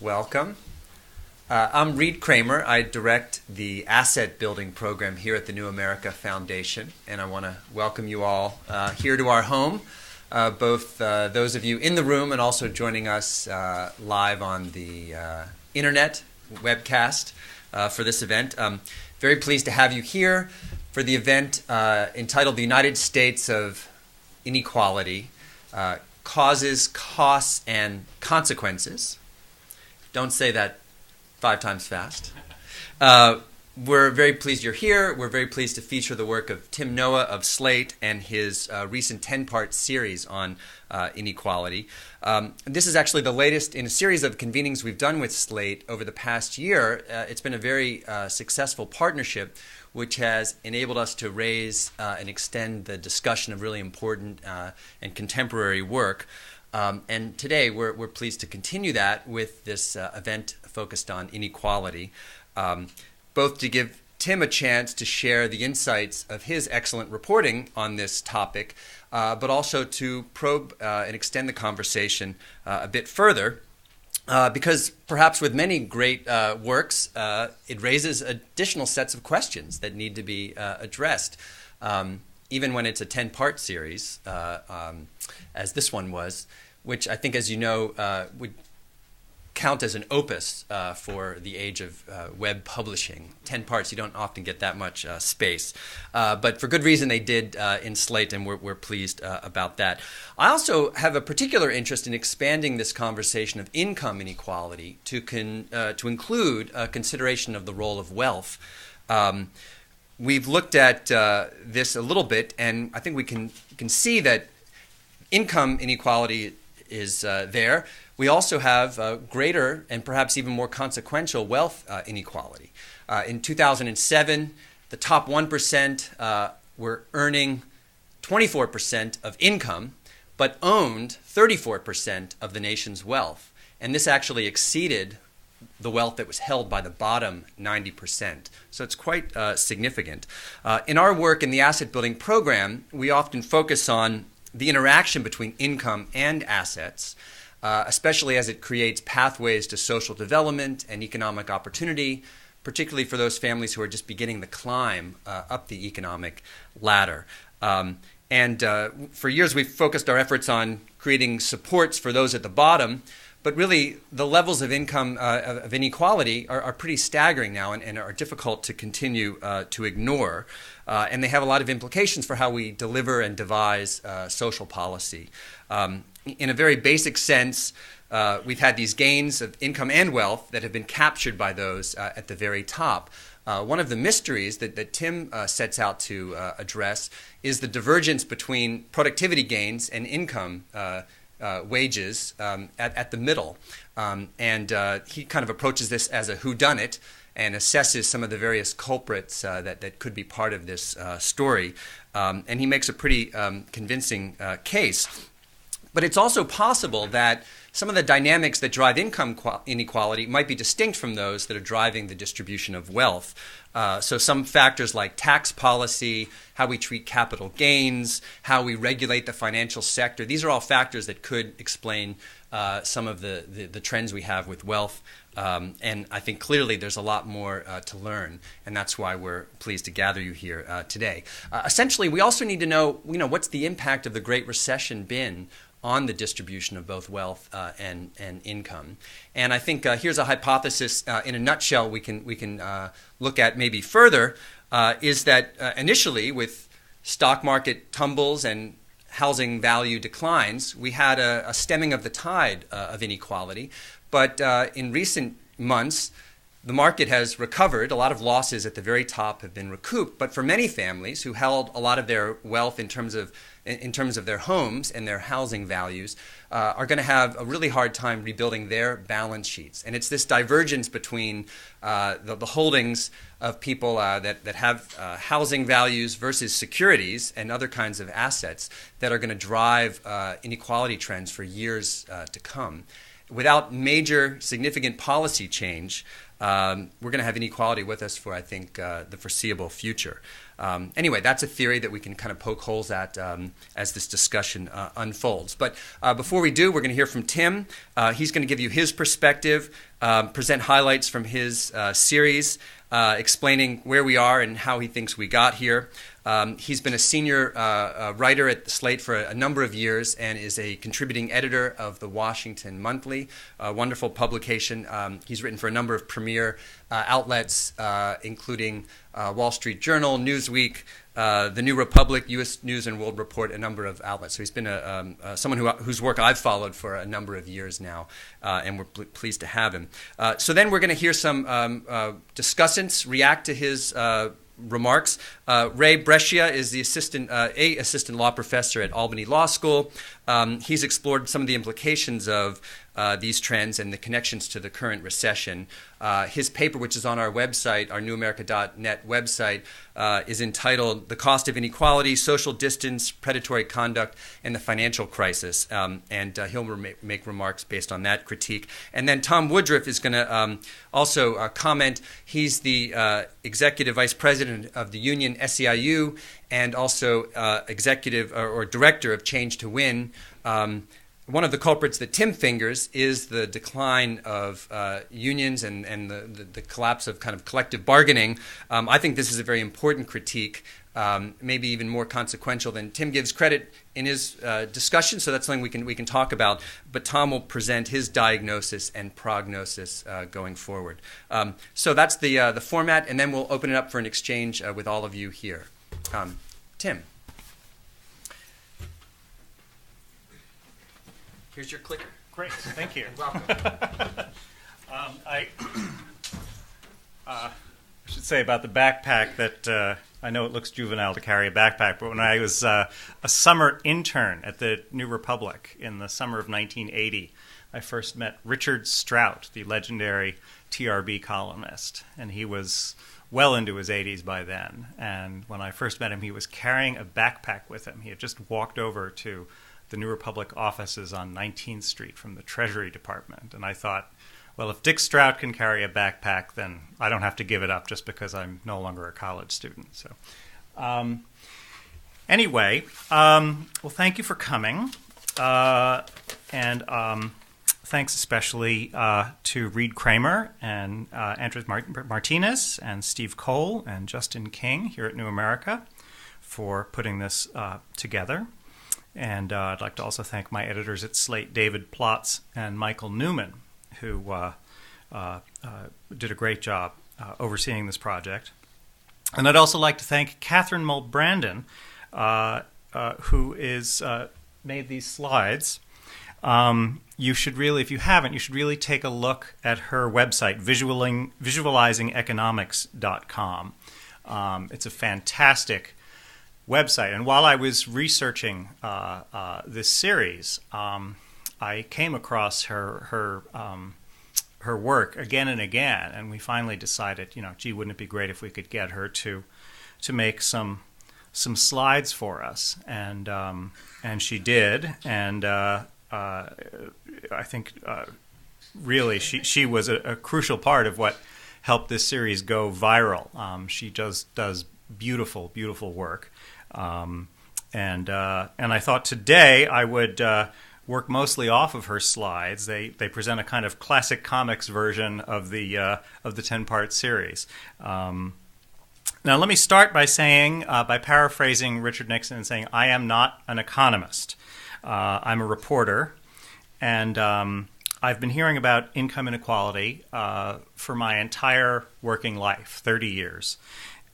Welcome. I'm Reed Kramer. I direct the asset building program here at the New America Foundation, and I want to welcome you all here to our home, both those of you in the room and also joining us live on the internet webcast for this event. Very pleased to have you here for the event entitled The United States of Inequality, Causes, Costs, and Consequences. Don't say that 5 times fast. We're very pleased you're here. We're very pleased to feature the work of Tim Noah of Slate and his recent 10-part series on inequality. This is actually the latest in a series of convenings we've done with Slate over the past year. It's been a very successful partnership which has enabled us to raise and extend the discussion of really important and contemporary work. And today we're pleased to continue that with this event focused on inequality, both to give Tim a chance to share the insights of his excellent reporting on this topic, but also to probe and extend the conversation a bit further. Because perhaps with many great works, it raises additional sets of questions that need to be addressed, even when it's a 10-part series, as this one was, which I think, as you know, would count as an opus for the age of web publishing. 10 parts, you don't often get that much space. But for good reason they did in Slate, and we're pleased about that. I also have a particular interest in expanding this conversation of income inequality to include a consideration of the role of wealth. We've looked at this a little bit, and I think we can see that income inequality is there. We also have greater and perhaps even more consequential wealth inequality. In 2007, the top 1% were earning 24% of income, but owned 34% of the nation's wealth. And this actually exceeded the wealth that was held by the bottom 90%. So it's quite significant. In our work in the asset building program, we often focus on the interaction between income and assets, especially as it creates pathways to social development and economic opportunity, particularly for those families who are just beginning the climb up the economic ladder. And for years we've focused our efforts on creating supports for those at the bottom, but really the levels of income of inequality are pretty staggering now and are difficult to continue to ignore. And they have a lot of implications for how we deliver and devise social policy. In a very basic sense, we've had these gains of income and wealth that have been captured by those at the very top. One of the mysteries that Tim sets out to address is the divergence between productivity gains and income wages at the middle. And he kind of approaches this as a whodunit and assesses some of the various culprits that could be part of this story. And he makes a pretty convincing case. But it's also possible that some of the dynamics that drive income inequality might be distinct from those that are driving the distribution of wealth. So some factors like tax policy, how we treat capital gains, how we regulate the financial sector, these are all factors that could explain some of the trends we have with wealth. And I think clearly there's a lot more to learn, and that's why we're pleased to gather you here today. Essentially, we also need to know, what's the impact of the Great Recession been on the distribution of both wealth and income. And I think here's a hypothesis in a nutshell we can look at maybe further, is that initially with stock market tumbles and housing value declines, we had a stemming of the tide of inequality. But in recent months, the market has recovered. A lot of losses at the very top have been recouped. But for many families who held a lot of their wealth in terms of their homes and their housing values, are going to have a really hard time rebuilding their balance sheets. And it's this divergence between the holdings of people that have housing values versus securities and other kinds of assets that are going to drive inequality trends for years to come. Without major significant policy change, we're going to have inequality with us for, I think, the foreseeable future. Anyway, that's a theory that we can kind of poke holes at as this discussion unfolds. But before we do, we're going to hear from Tim. He's going to give you his perspective, present highlights from his series, explaining where we are and how he thinks we got here. He's been a senior writer at Slate for a number of years and is a contributing editor of the Washington Monthly, a wonderful publication. He's written for a number of premier outlets, including Wall Street Journal, Newsweek, The New Republic, U.S. News and World Report, a number of outlets. So he's been someone whose work I've followed for a number of years now, and we're pleased to have him. So then we're going to hear some discussants react to his remarks. Ray Brescia is the assistant law professor at Albany Law School. He's explored some of the implications of these trends and the connections to the current recession. His paper, which is on our website, our newamerica.net website, is entitled "The Cost of Inequality, Social Distance, Predatory Conduct, and the Financial Crisis." And he'll make remarks based on that critique. And then Tom Woodruff is going to also comment. He's the executive vice president of the union SEIU and also executive or director of Change to Win. One of the culprits that Tim fingers is the decline of unions and the collapse of kind of collective bargaining. I think this is a very important critique, maybe even more consequential than Tim gives credit in his discussion, so that's something we can talk about. But Tom will present his diagnosis and prognosis going forward. So that's the format, and then we'll open it up for an exchange with all of you here. Tim. Here's your clicker. Great, thank you. Welcome. I should say about the backpack that I know it looks juvenile to carry a backpack, but when I was a summer intern at the New Republic in the summer of 1980, I first met Richard Strout, the legendary TRB columnist, and he was well into his 80s by then. And when I first met him, he was carrying a backpack with him. He had just walked over to the New Republic offices on 19th Street from the Treasury Department. And I thought, well, if Dick Strout can carry a backpack, then I don't have to give it up just because I'm no longer a college student. So anyway, well, thank you for coming. And thanks especially to Reed Kramer and Andres Martinez and Steve Cole and Justin King here at New America for putting this together. And I'd like to also thank my editors at Slate, David Plotz and Michael Newman, who did a great job overseeing this project. And I'd also like to thank Catherine Mull-Brandon, who is made these slides. You should really, if you haven't, you should really take a look at her website, visualizingeconomics.com. It's a fantastic website. And while I was researching this series, I came across her work again and again, and we finally decided, gee, wouldn't it be great if we could get her to make some slides for us? And she did, and I think really she was a crucial part of what helped this series go viral. She does beautiful work. And I thought today I would work mostly off of her slides. They present a kind of classic comics version of the 10-part series. Now let me start by paraphrasing Richard Nixon and saying I am not an economist. I'm a reporter, and I've been hearing about income inequality for my entire working life, 30 years.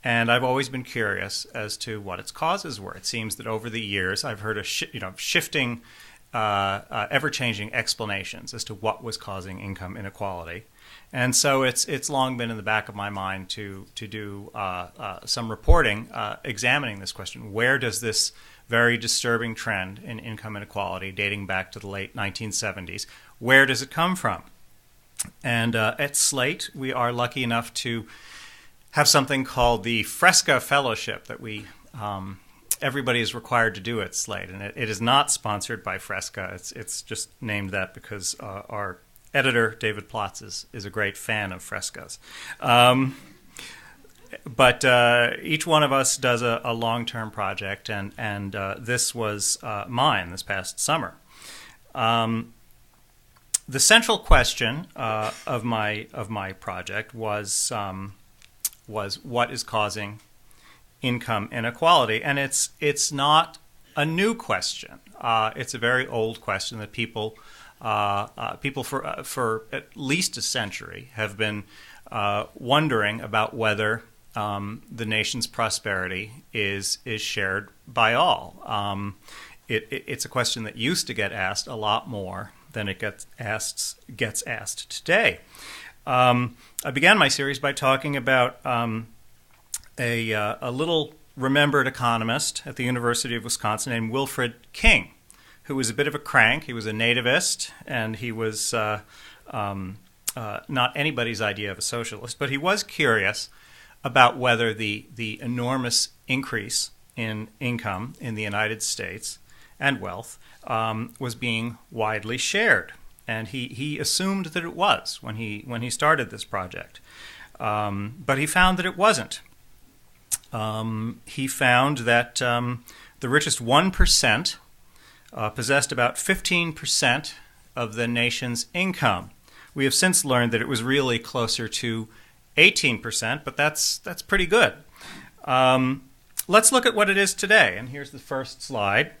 And I've always been curious as to what its causes were. It seems that over the years I've heard shifting, ever-changing explanations as to what was causing income inequality. And so it's long been in the back of my mind to do some reporting examining this question. Where does this very disturbing trend in income inequality dating back to the late 1970s, where does it come from? And at Slate, we are lucky enough to have something called the Fresca Fellowship that everybody is required to do at Slate, and it is not sponsored by Fresca. It's just named that because our editor David Plotz is a great fan of frescoes. But each one of us does a long-term project, and this was mine this past summer. The central question of my project was what is causing income inequality, and it's not a new question. It's a very old question that people for at least a century have been wondering about whether the nation's prosperity is shared by all. It's a question that used to get asked a lot more than it gets asked today. I began my series by talking about a little remembered economist at the University of Wisconsin named Wilfred King, who was a bit of a crank. He was a nativist, and he was not anybody's idea of a socialist, but he was curious about whether the enormous increase in income in the United States and wealth was being widely shared. And he assumed that it was when he started this project. But he found that it wasn't. He found that the richest 1% possessed about 15% of the nation's income. We have since learned that it was really closer to 18%, but that's pretty good. Let's look at what it is today. And here's the first slide.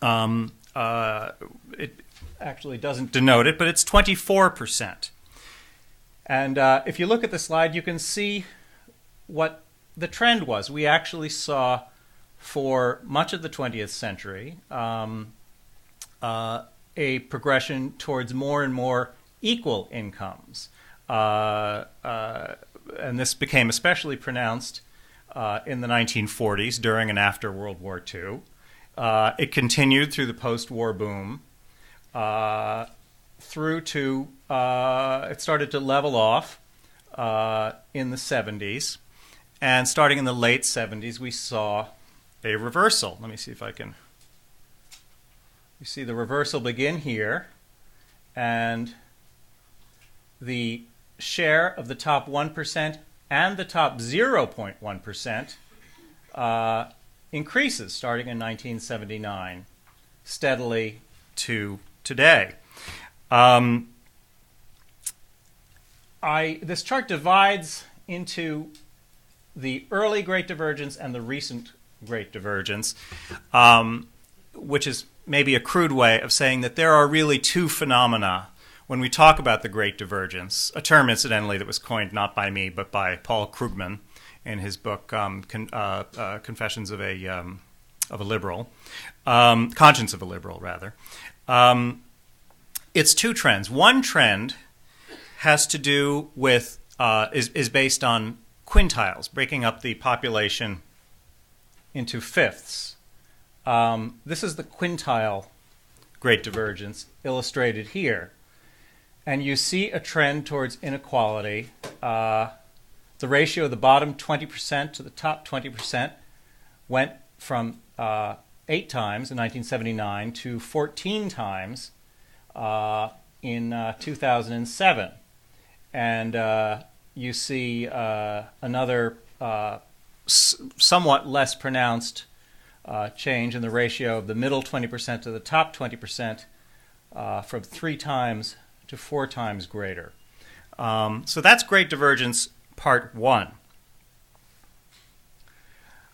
It actually doesn't denote it, but it's 24%. And if you look at the slide, you can see what the trend was. We actually saw, for much of the 20th century, a progression towards more and more equal incomes. And this became especially pronounced in the 1940s, during and after World War II. It continued through the post-war boom, through to, it started to level off in the 70s. And starting in the late 70s, we saw a reversal. Let me see if I can... You see the reversal begin here, and the share of the top 1% and the top 0.1% increases starting in 1979, steadily to today. This chart divides into the early Great Divergence and the recent Great Divergence, which is maybe a crude way of saying that there are really two phenomena when we talk about the Great Divergence, a term, incidentally, that was coined not by me, but by Paul Krugman in his book Confessions of a Liberal, Conscience of a Liberal, rather. It's two trends. One trend has to do with, is based on quintiles, breaking up the population into fifths. This is the quintile Great Divergence illustrated here. And you see a trend towards inequality. The ratio of the bottom 20% to the top 20% went from 8 times in 1979 to 14 times in 2007. And you see another somewhat less pronounced change in the ratio of the middle 20% to the top 20% from 3 times to 4 times greater. So that's Great Divergence Part 1.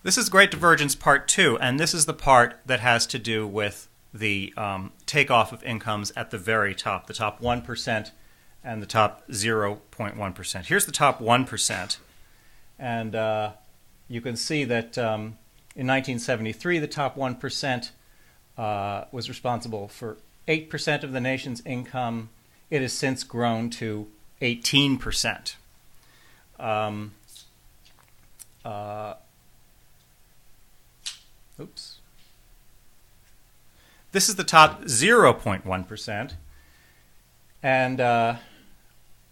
This is Great Divergence Part 2, and this is the part that has to do with the takeoff of incomes at the very top, the top 1% and the top 0.1%. Here's the top 1%, and you can see that in 1973 the top 1% was responsible for 8% of the nation's income. It has since grown to 18%. Oops. This is the top 0.1%, and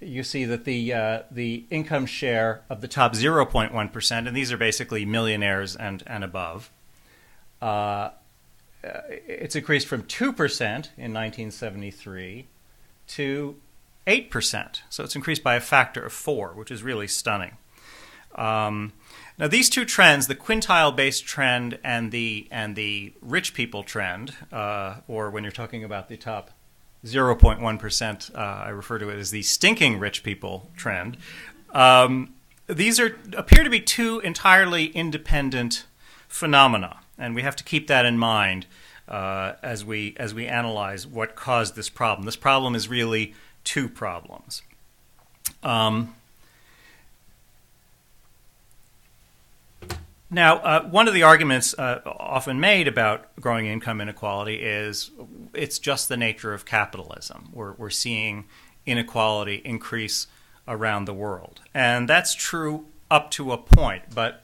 you see that the income share of the top 0.1%, and these are basically millionaires and above, it's increased from 2% in 1973 to 8%. So it's increased by a factor of 4, which is really stunning. Now, these two trends, the quintile-based trend and the rich people trend, or when you're talking about the top 0.1%, I refer to it as the stinking rich people trend. These appear to be two entirely independent phenomena, and we have to keep that in mind as we analyze what caused this problem. This problem is really two problems. Now, one of the arguments often made about growing income inequality is it's just the nature of capitalism. We're seeing inequality increase around the world. And that's true up to a point. But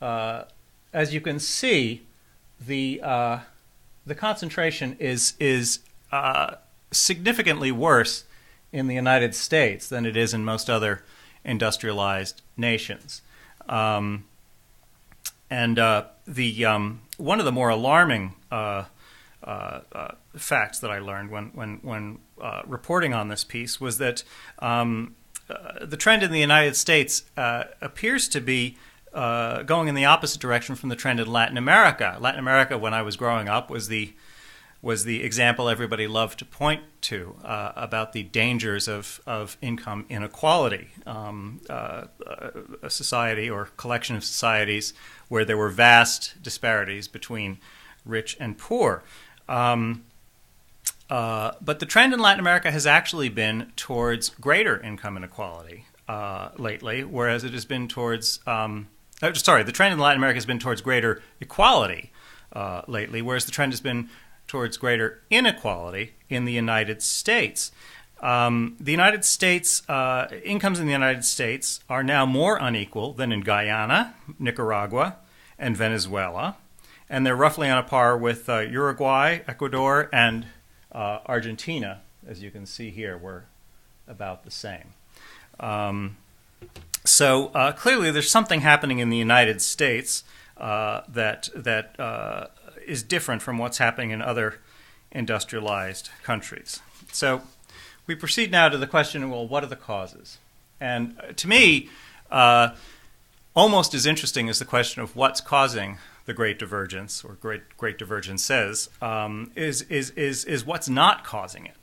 as you can see, the concentration is significantly worse in the United States than it is in most other industrialized nations. And one of the more alarming facts that I learned when reporting on this piece was that the trend in the United States appears to be going in the opposite direction from the trend in Latin America. Latin America, when I was growing up, was the example everybody loved to point to about the dangers of income inequality. A society or collection of societies where there were vast disparities between rich and poor. But the trend in Latin America has actually been towards greater income inequality lately, whereas it has been towards the trend in Latin America has been towards greater equality lately, whereas the trend has been towards greater inequality in the United States. The United States, incomes in the United States are now more unequal than in Guyana, Nicaragua, and Venezuela, and they're roughly on a par with Uruguay, Ecuador, and Argentina. As you can see here, we're about the same. So clearly there's something happening in the United States that is different from what's happening in other industrialized countries. So we proceed now to the question, well, what are the causes? And to me, almost as interesting as the question of what's causing the Great Divergence, or Great Divergences, is what's not causing it.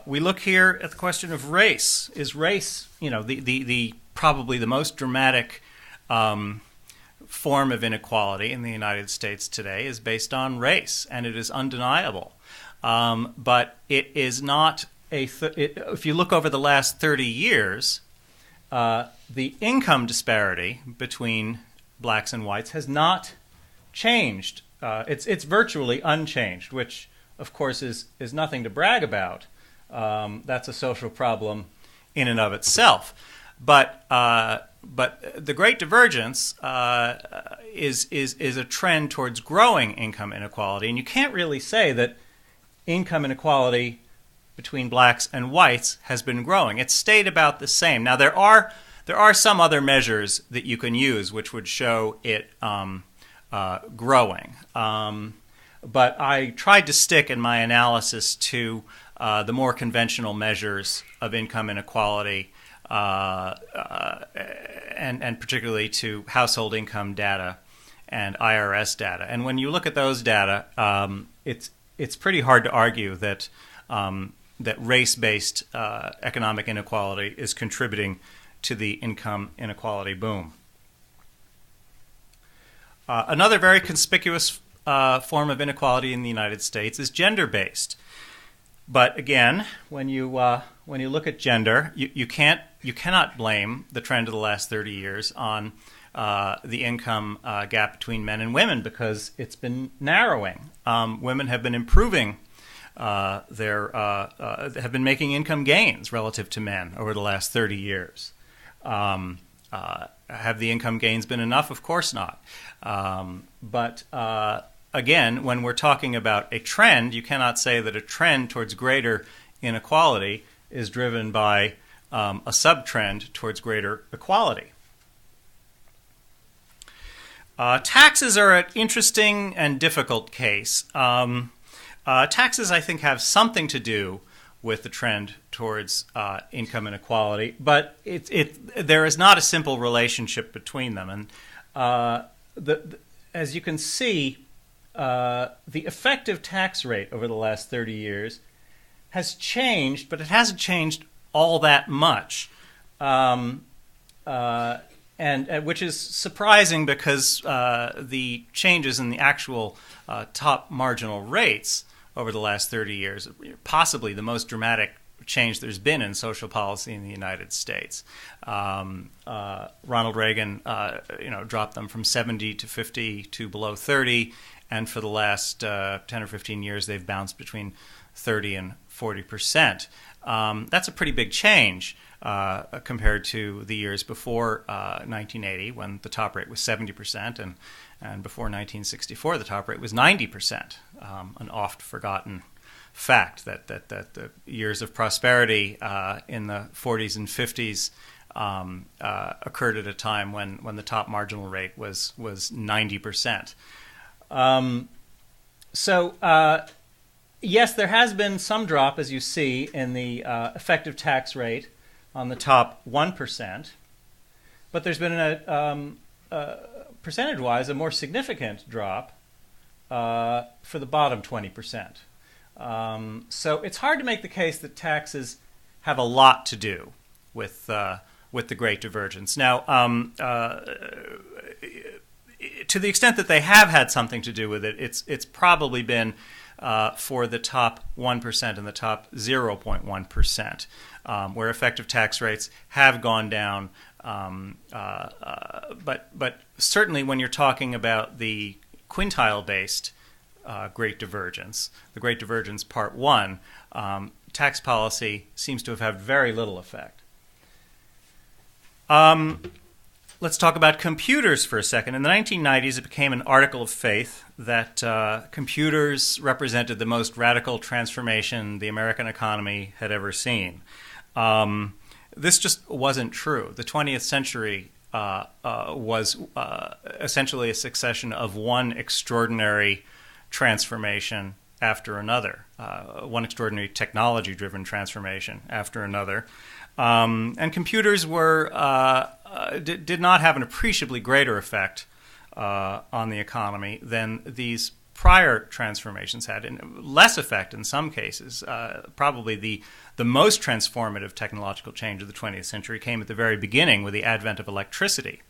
We look here at the question of race. Is race, the probably the most dramatic form of inequality in the United States today is based on race, and it is undeniable. But it is not if you look over the last 30 years, the income disparity between blacks and whites has not changed. It's virtually unchanged, which, of course, is nothing to brag about. That's a social problem in and of itself. But the Great Divergence is a trend towards growing income inequality, and you can't really say that income inequality between blacks and whites has been growing. It's stayed about the same. Now there are some other measures that you can use which would show it growing, but I tried to stick in my analysis to the more conventional measures of income inequality. And particularly to household income data and IRS data. And when you look at those data, it's pretty hard to argue that that race-based economic inequality is contributing to the income inequality boom. Another very conspicuous form of inequality in the United States is gender-based. But again, when you look at gender, you cannot blame the trend of the last 30 years on the income gap between men and women, because it's been narrowing. Women have been improving have been making income gains relative to men over the last 30 years. Have the income gains been enough? Of course not. But again, when we're talking about a trend, you cannot say that a trend towards greater inequality is driven by a sub-trend towards greater equality. Taxes are an interesting and difficult case. Taxes, I think, have something to do with the trend towards income inequality, but there is not a simple relationship between them. And as you can see, the effective tax rate over the last 30 years has changed, but it hasn't changed all that much, and which is surprising because the changes in the actual top marginal rates over the last 30 years, possibly the most dramatic change there's been in social policy in the United States. Ronald Reagan, dropped them from 70 to 50 to below 30, and for the last 10 or 15 years, they've bounced between 30 and 40%. That's a pretty big change compared to the years before 1980, when the top rate was 70%, and before 1964, the top rate was 90%. An oft-forgotten fact that the years of prosperity in the 40s and 50s occurred at a time when the top marginal rate was 90%. Yes, there has been some drop, as you see, in the effective tax rate on the top 1%, but there's been percentage-wise, a more significant drop for the bottom 20%. So it's hard to make the case that taxes have a lot to do with the Great Divergence. Now, to the extent that they have had something to do with it, it's probably been for the top 1% and the top 0.1%, where effective tax rates have gone down. But certainly when you're talking about the quintile-based Great Divergence, the Great Divergence Part 1, tax policy seems to have had very little effect. Let's talk about computers for a second. In the 1990s, it became an article of faith that computers represented the most radical transformation the American economy had ever seen. This just wasn't true. The 20th century was essentially a succession of one extraordinary transformation after another, one extraordinary technology-driven transformation after another. And computers did not have an appreciably greater effect on the economy than these prior transformations had, and less effect in some cases. Probably the most transformative technological change of the 20th century came at the very beginning with the advent of electricity.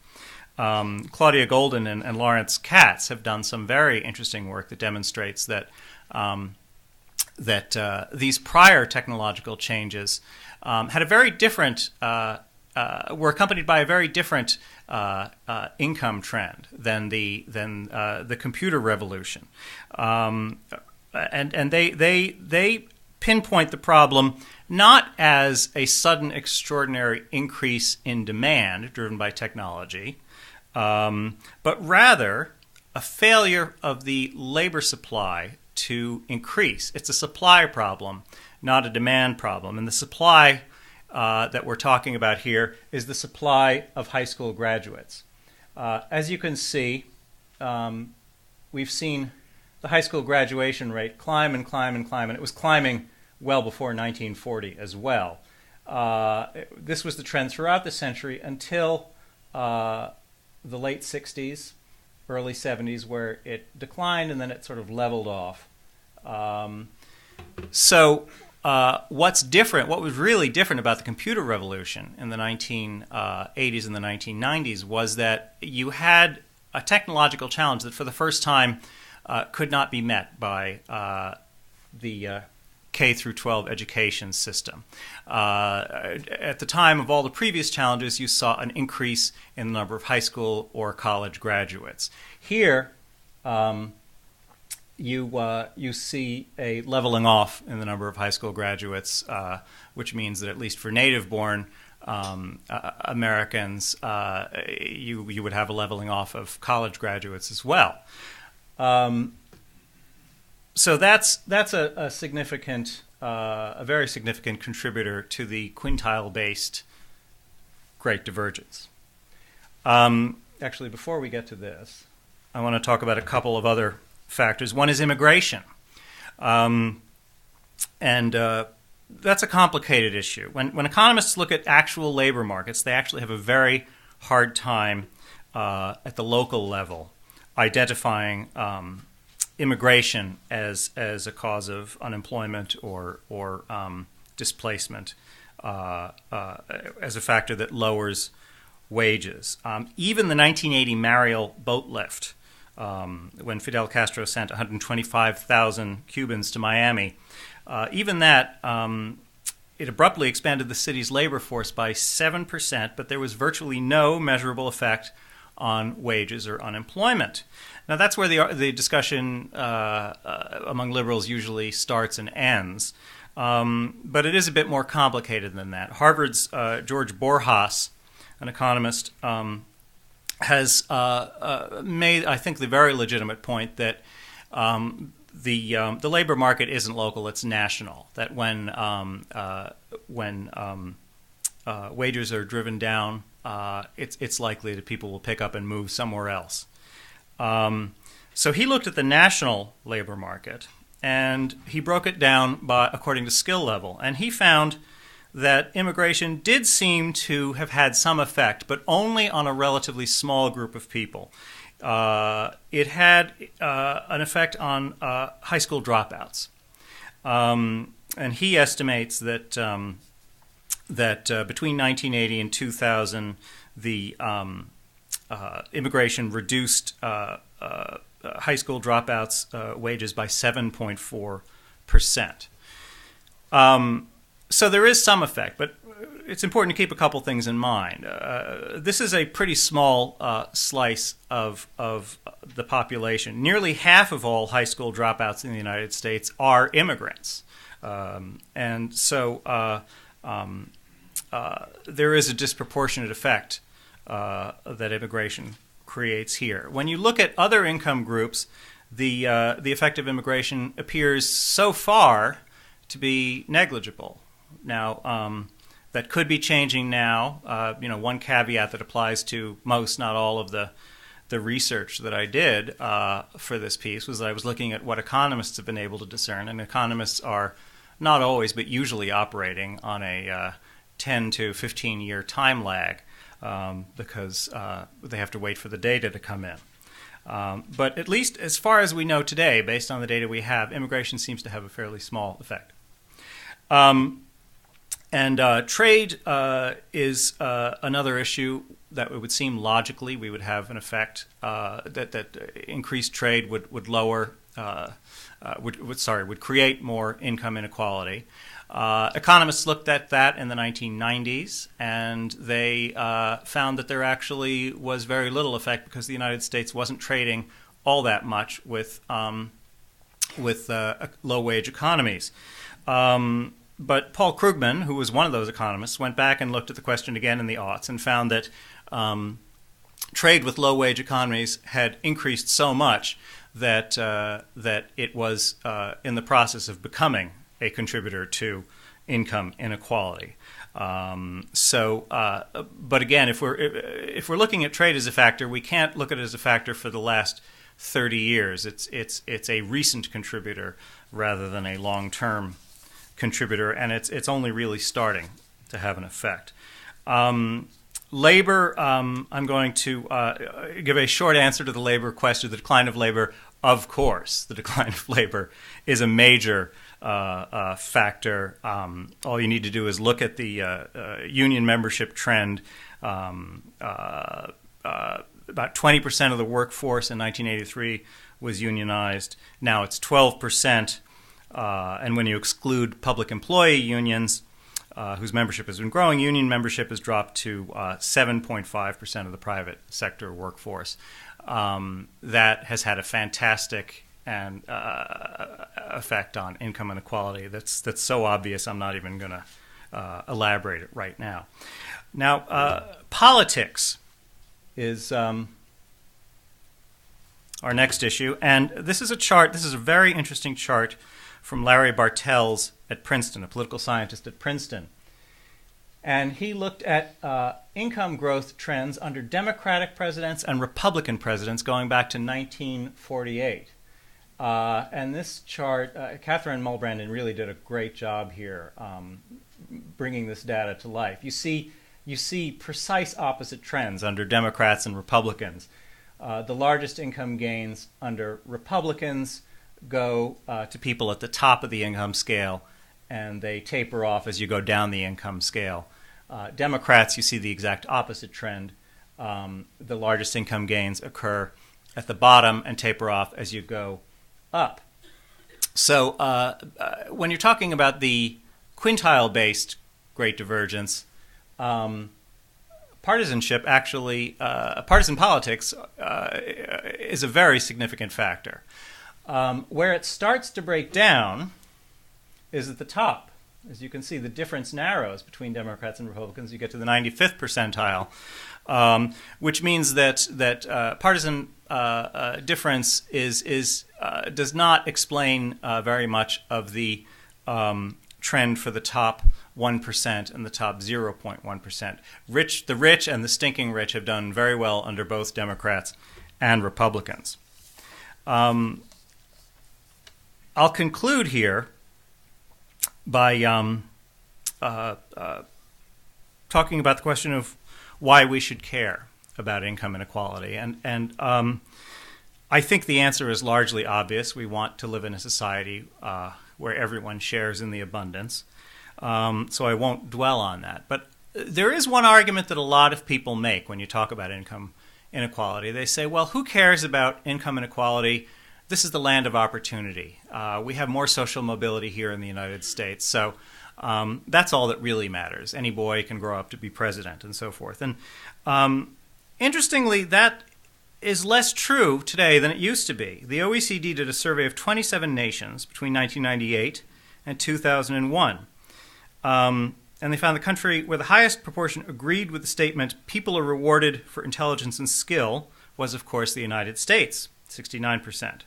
Claudia Golden and Lawrence Katz have done some very interesting work that demonstrates that these prior technological changes had a very different, were accompanied by a very different income trend than the computer revolution, and they pinpoint the problem not as a sudden extraordinary increase in demand driven by technology, but rather a failure of the labor supply to increase. It's a supply problem, not a demand problem. And the supply that we're talking about here is the supply of high school graduates. As you can see, we've seen the high school graduation rate climb and climb and climb, and it was climbing well before 1940 as well. This was the trend throughout the century until the late 60s, early 70s, where it declined and then it sort of leveled off. What's different, what was really different about the computer revolution in the 1980s and the 1990s was that you had a technological challenge that for the first time could not be met by the K through 12 education system. At the time of all the previous challenges, you saw an increase in the number of high school or college graduates. Here, you see a leveling off in the number of high school graduates, which means that at least for native-born Americans, you would have a leveling off of college graduates as well. So that's a significant, a very significant contributor to the quintile-based Great Divergence. Actually, before we get to this, I want to talk about a couple of other factors. One is immigration. And that's a complicated issue. When economists look at actual labor markets, they actually have a very hard time at the local level identifying immigration as a cause of unemployment or displacement as a factor that lowers wages. Even the 1980 Mariel boat lift, when Fidel Castro sent 125,000 Cubans to Miami, even that, it abruptly expanded the city's labor force by 7%, but there was virtually no measurable effect on wages or unemployment. Now, that's where the discussion among liberals usually starts and ends. But it is a bit more complicated than that. Harvard's George Borjas, an economist, has made, I think, the very legitimate point that the labor market isn't local; it's national. That when wages are driven down, it's likely that people will pick up and move somewhere else. So he looked at the national labor market, and he broke it down according to skill level, and he found that immigration did seem to have had some effect, but only on a relatively small group of people. It had an effect on high school dropouts, and he estimates that between 1980 and 2000, the immigration reduced high school dropouts' wages by 7.4%. So there is some effect, but it's important to keep a couple things in mind. This is a pretty small slice of the population. Nearly half of all high school dropouts in the United States are immigrants. And so there is a disproportionate effect that immigration creates here. When you look at other income groups, the effect of immigration appears so far to be negligible. Now, that could be changing now. One caveat that applies to most, not all, of the research that I did for this piece was that I was looking at what economists have been able to discern, and economists are not always, but usually operating on a 10 to 15-year time lag because they have to wait for the data to come in. But at least as far as we know today, based on the data we have, immigration seems to have a fairly small effect. And trade is another issue that it would seem logically we would have an effect that increased trade would lower would create more income inequality. Economists looked at that in the 1990s, and they found that there actually was very little effect because the United States wasn't trading all that much with low-wage economies. But Paul Krugman, who was one of those economists, went back and looked at the question again in the aughts and found that trade with low-wage economies had increased so much that it was in the process of becoming a contributor to income inequality. But again, if we're looking at trade as a factor, we can't look at it as a factor for the last 30 years. It's a recent contributor rather than a long-term contributor, and it's only really starting to have an effect. Labor, I'm going to give a short answer to the labor question. The decline of labor, of course, the decline of labor is a major factor. All you need to do is look at the union membership trend. About 20% of the workforce in 1983 was unionized. Now it's 12%. And when you exclude public employee unions, whose membership has been growing, union membership has dropped to 7.5% of the private sector workforce. That has had a fantastic and effect on income inequality. That's so obvious I'm not even going to elaborate it right now. Now, politics is our next issue, and this is a chart. This is a very interesting chart from Larry Bartels at Princeton, a political scientist at Princeton. And he looked at income growth trends under Democratic presidents and Republican presidents going back to 1948. And this chart, Catherine Mulbrandon really did a great job here bringing this data to life. You see precise opposite trends under Democrats and Republicans. The largest income gains under Republicans go to people at the top of the income scale, and they taper off as you go down the income scale. Democrats, you see the exact opposite trend. The largest income gains occur at the bottom and taper off as you go up. So when you're talking about the quintile-based Great Divergence, partisanship actually, partisan politics is a very significant factor. Where it starts to break down is at the top. As you can see, the difference narrows between Democrats and Republicans. You get to the 95th percentile, which means that partisan difference does not explain very much of the trend for the top 1% and the top 0.1%. The rich and the stinking rich have done very well under both Democrats and Republicans. I'll conclude here by talking about the question of why we should care about income inequality. And I think the answer is largely obvious. We want to live in a society where everyone shares in the abundance. So I won't dwell on that. But there is one argument that a lot of people make when you talk about income inequality. They say, well, who cares about income inequality? This is the land of opportunity. We have more social mobility here in the United States. So that's all that really matters. Any boy can grow up to be president and so forth. And interestingly, that is less true today than it used to be. The OECD did a survey of 27 nations between 1998 and 2001. And they found the country where the highest proportion agreed with the statement, people are rewarded for intelligence and skill, was, of course, the United States, 69%.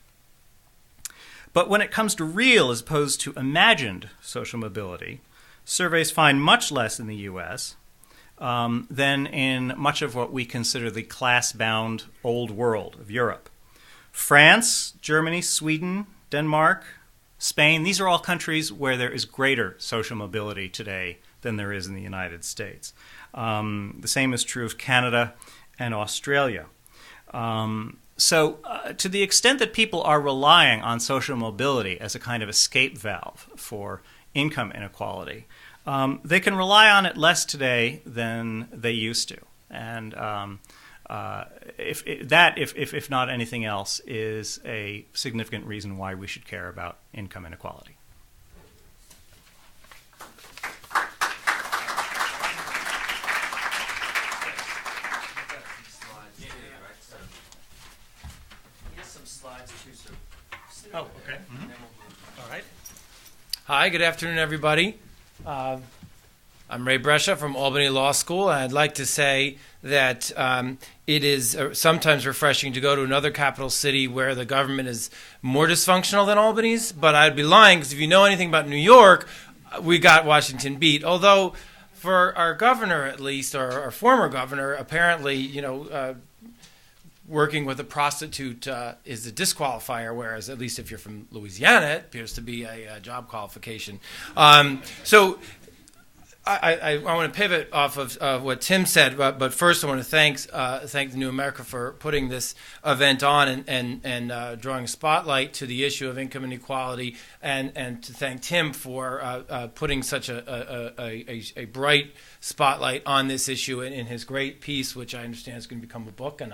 But when it comes to real as opposed to imagined social mobility, surveys find much less in the U.S. Than in much of what we consider the class-bound old world of Europe. France, Germany, Sweden, Denmark, Spain, these are all countries where there is greater social mobility today than there is in the United States. The same is true of Canada and Australia. So to the extent that people are relying on social mobility as a kind of escape valve for income inequality, they can rely on it less today than they used to. And if not anything else, is a significant reason why we should care about income inequality. Oh, okay. Mm-hmm. All right. Hi, good afternoon, everybody. I'm Ray Brescia from Albany Law School, and I'd like to say that it is sometimes refreshing to go to another capital city where the government is more dysfunctional than Albany's, but I'd be lying because if you know anything about New York, we got Washington beat. Although for our governor, at least, or our former governor, apparently, working with a prostitute is a disqualifier, whereas at least if you're from Louisiana, it appears to be a job qualification. So I want to pivot off of what Tim said, but first I want to thank the New America for putting this event on and drawing a spotlight to the issue of income inequality, and to thank Tim for putting such a bright spotlight on this issue in his great piece, which I understand is going to become a book, and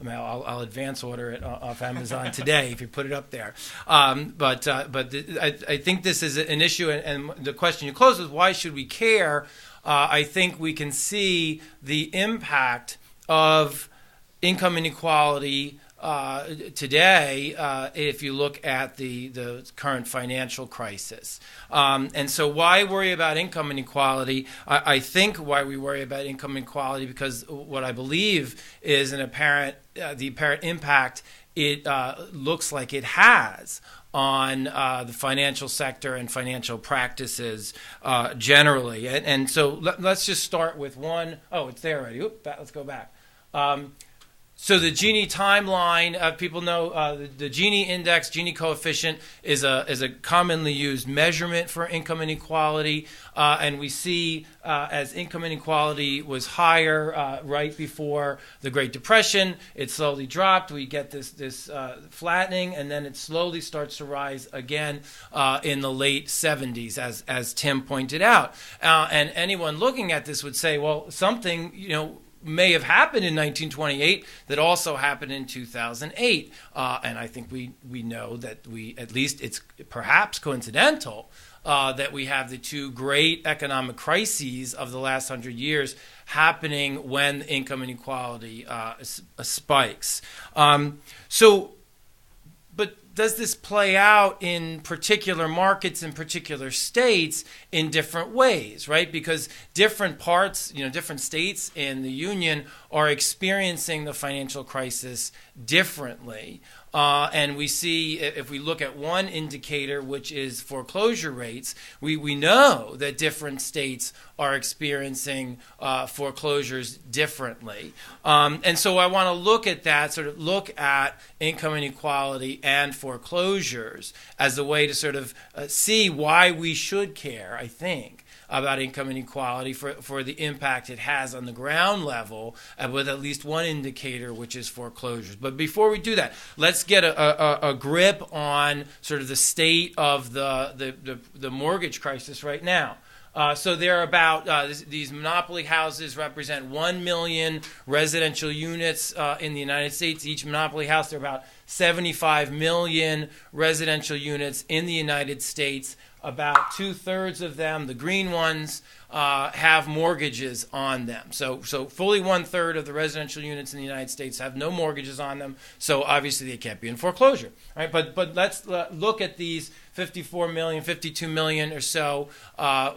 I'll advance order it off Amazon today if you put it up there. But I think this is an issue, and the question you closed with, why should we care? I think we can see the impact of income inequality today if you look at the current financial crisis. And so why worry about income inequality? I think why we worry about income inequality because what I believe is the apparent impact it looks like it has on the financial sector and financial practices generally. And so let's just start with one. Oh, it's there already. Let's go back. So the Gini timeline, people know the Gini index, Gini coefficient is a commonly used measurement for income inequality, and we see as income inequality was higher right before the Great Depression, it slowly dropped. We get this flattening, and then it slowly starts to rise again in the late 70s, as Tim pointed out. And anyone looking at this would say, well, something may have happened in 1928 that also happened in 2008. And I think we know that at least it's perhaps coincidental that we have the two great economic crises of the last 100 years happening when income inequality spikes. But does this play out in particular markets in particular states in different ways, right? Because different parts, different states in the union are experiencing the financial crisis differently. And we see, if we look at one indicator, which is foreclosure rates, we know that different states are experiencing foreclosures differently. And so I want to look at that, sort of look at income inequality and foreclosures as a way to sort of see why we should care, I think, about income inequality for the impact it has on the ground level with at least one indicator, which is foreclosures. But before we do that, let's get a grip on sort of the state of the mortgage crisis right now. So there are about, these monopoly houses represent 1 million residential units in the United States. Each monopoly house, there are about 75 million residential units in the United States. About 2/3 of them, the green ones, have mortgages on them. So fully 1/3 of the residential units in the United States have no mortgages on them. So obviously they can't be in foreclosure, right? But let's look at these 54 million, 52 million or so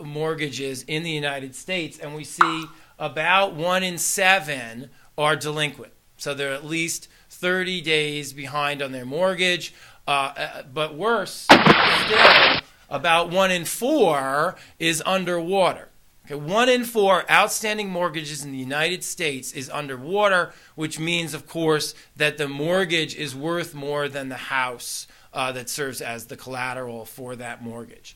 mortgages in the United States, and we see about 1 in 7 are delinquent. So they're at least 30 days behind on their mortgage. But worse still, about 1 in 4 is underwater. Okay, 1 in 4 outstanding mortgages in the United States is underwater, which means, of course, that the mortgage is worth more than the house that serves as the collateral for that mortgage.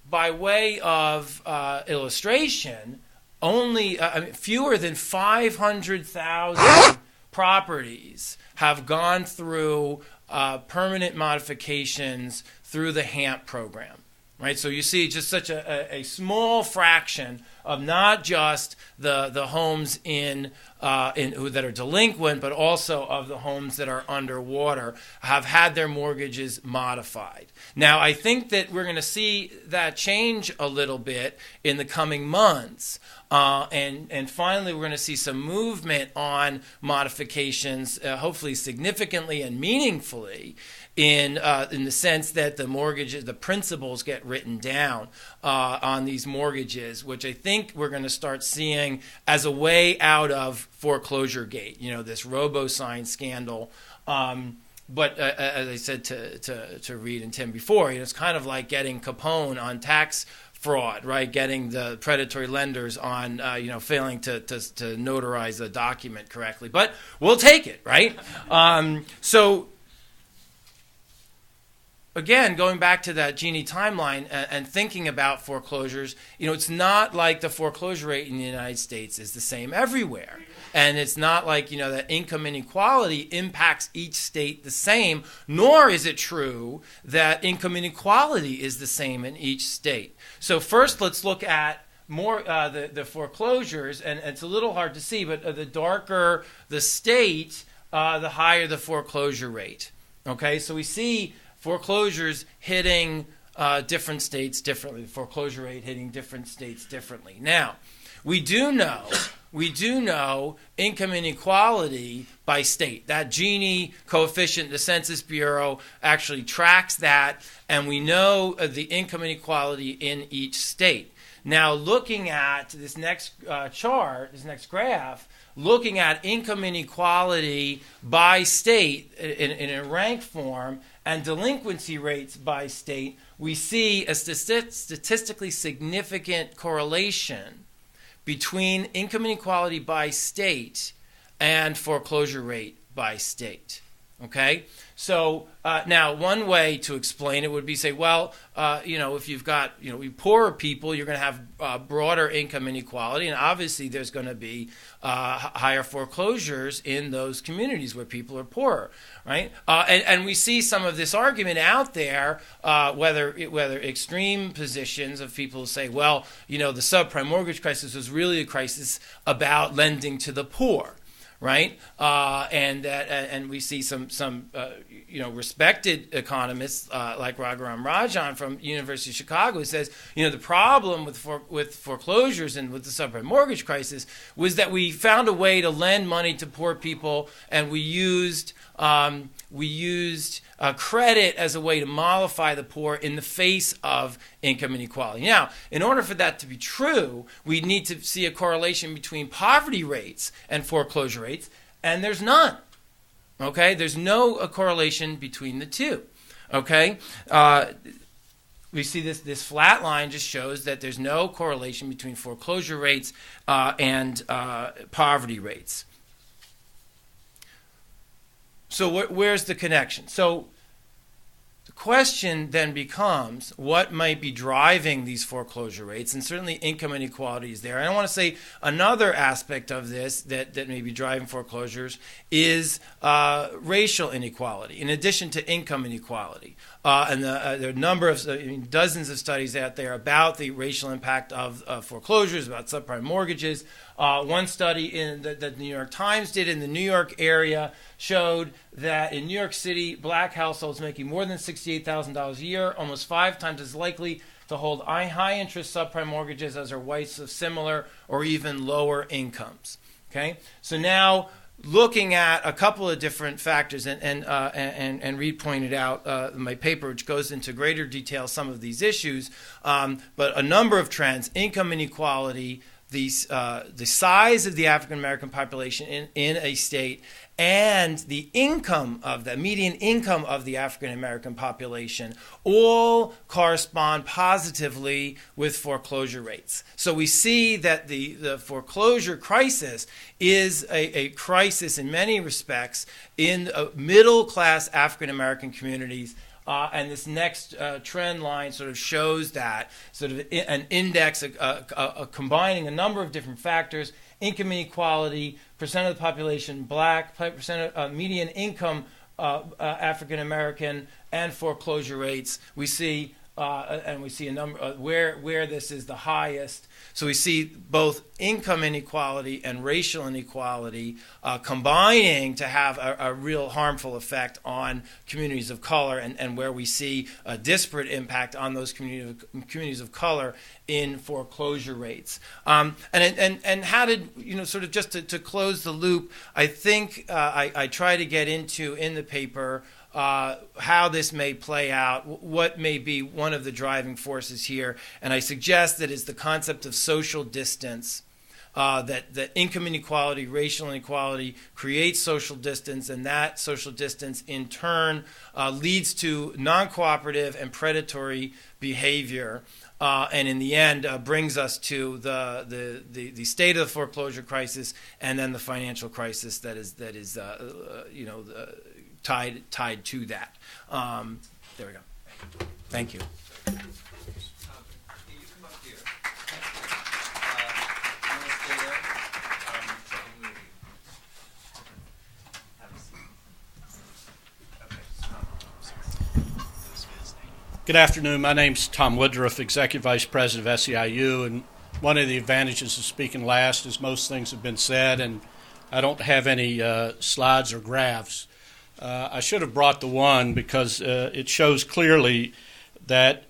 By way of illustration, only fewer than 500,000 properties have gone through permanent modifications through the HAMP program, right? So you see just such a small fraction of not just the homes that are delinquent, but also of the homes that are underwater have had their mortgages modified. Now, I think that we're going to see that change a little bit in the coming months. And finally, we're going to see some movement on modifications, hopefully significantly and meaningfully, in the sense that the mortgages, the principals get written down on these mortgages, which I think we're going to start seeing as a way out of foreclosure gate, this RoboSign scandal. But as I said to Reed and Tim before, it's kind of like getting Capone on tax fraud, right? Getting the predatory lenders on, failing to notarize a document correctly. But we'll take it, right? So again, going back to that Gini timeline and thinking about foreclosures, it's not like the foreclosure rate in the United States is the same everywhere. And it's not like, that income inequality impacts each state the same, nor is it true that income inequality is the same in each state. So first, let's look at more the foreclosures, and it's a little hard to see, but the darker the state, the higher the foreclosure rate. Okay, so we see foreclosures hitting different states differently, the foreclosure rate hitting different states differently. Now, we do know income inequality by state. That Gini coefficient, the Census Bureau actually tracks that, and we know the income inequality in each state. Now, looking at this next chart, this next graph, looking at income inequality by state in a rank form and delinquency rates by state, we see a statistically significant correlation between income inequality by state and foreclosure rate by state. Okay, so now one way to explain it would be say, well, if you've got poorer people, you're going to have broader income inequality, and obviously there's going to be higher foreclosures in those communities where people are poorer, right? And we see some of this argument out there, whether extreme positions of people who say, well, the subprime mortgage crisis was really a crisis about lending to the poor. Right, and we see some respected economists like Raghuram Rajan from University of Chicago who says the problem with foreclosures and with the subprime mortgage crisis was that we found a way to lend money to poor people, and we used credit as a way to mollify the poor in the face of income inequality. Now, in order for that to be true, we need to see a correlation between poverty rates and foreclosure rates, and there's none. Okay, there's no correlation between the two. Okay, we see this flat line just shows that there's no correlation between foreclosure rates and poverty rates. So where's the connection? So the question then becomes, what might be driving these foreclosure rates? And certainly income inequality is there. And I want to say another aspect of this that may be driving foreclosures is racial inequality, in addition to income inequality. And there are a number of dozens of studies out there about the racial impact of foreclosures, about subprime mortgages. One study that the New York Times did in the New York area showed that in New York City, black households making more than $68,000 a year, almost 5 times as likely to hold high-interest subprime mortgages as are whites of similar or even lower incomes. Okay, so now looking at a couple of different factors, and Reed pointed out in my paper, which goes into greater detail some of these issues, but a number of trends: income inequality, the size of the African American population in a state, and the median income of the African American population all correspond positively with foreclosure rates. So we see that the foreclosure crisis is a crisis in many respects in middle class African American communities. And this next trend line sort of shows that, sort of an index combining a number of different factors: income inequality, percent of the population black, percent of median income African American, and foreclosure rates. We see a number where this is the highest. So we see both income inequality and racial inequality combining to have a real harmful effect on communities of color, and where we see a disparate impact on those communities of color in foreclosure rates. And how did, sort of just to close the loop, I think I try to get into in the paper how this may play out, what may be one of the driving forces here. And I suggest that is the concept of social distance, that income inequality, racial inequality creates social distance, and that social distance in turn leads to non-cooperative and predatory behavior. And in the end, brings us to the state of the foreclosure crisis, and then the financial crisis that is tied to that. There we go. Thank you. Can you come up here? You want to stay there? So I can move you. Have a seat. Okay. Good afternoon. My name's Tom Woodruff, Executive Vice President of SEIU, and one of the advantages of speaking last is most things have been said, and I don't have any slides or graphs. I should have brought the one because it shows clearly that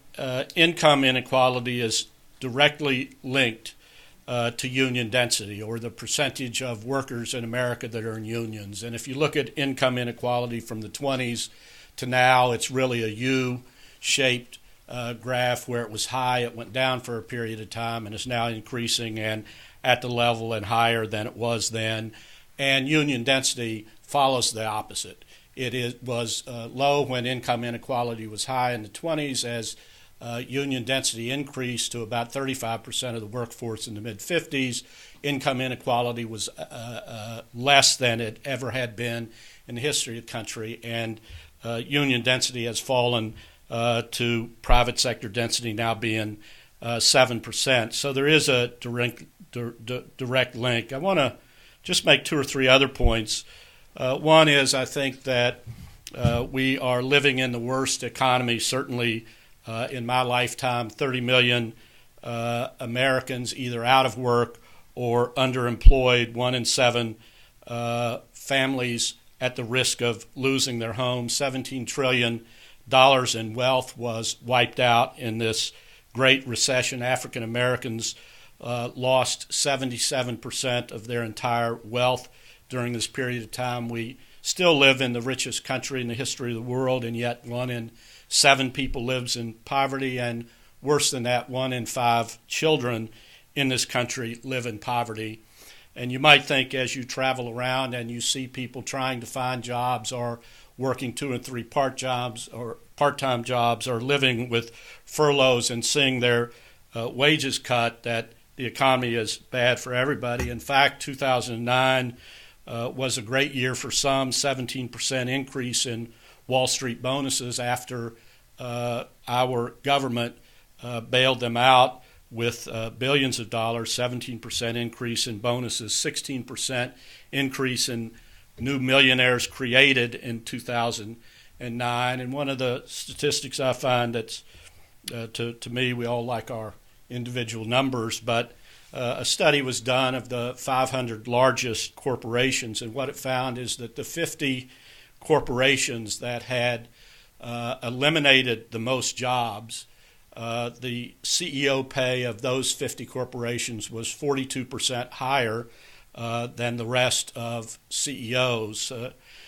income inequality is directly linked to union density, or the percentage of workers in America that are in unions. And if you look at income inequality from the 20s to now, it's really a U-shaped graph. Where it was high, it went down for a period of time and is now increasing and at the level and higher than it was then. And union density follows the opposite. It was low when income inequality was high in the 20s. As union density increased to about 35% of the workforce in the mid-50s. Income inequality was less than it ever had been in the history of the country, and union density has fallen to private sector density now being 7%. So there is a direct link. I want to just make two or three other points. One is I think that we are living in the worst economy, certainly in my lifetime. 30 million Americans either out of work or underemployed, 1 in 7 families at the risk of losing their homes. $17 trillion in wealth was wiped out in this Great Recession. African Americans lost 77% of their entire wealth during this period of time. We still live in the richest country in the history of the world, and yet 1 in 7 people lives in poverty, and worse than that, 1 in 5 children in this country live in poverty. And you might think as you travel around and you see people trying to find jobs or working 2 and 3 part-time jobs or living with furloughs and seeing their wages cut, that the economy is bad for everybody. In fact, 2009 was a great year for some, 17% increase in Wall Street bonuses after our government bailed them out with billions of dollars, 17% increase in bonuses, 16% increase in new millionaires created in 2009. And one of the statistics I find that's, to me, we all like our individual numbers, but a study was done of the 500 largest corporations, and what it found is that the 50 corporations that had eliminated the most jobs, the CEO pay of those 50 corporations was 42% higher than the rest of CEOs.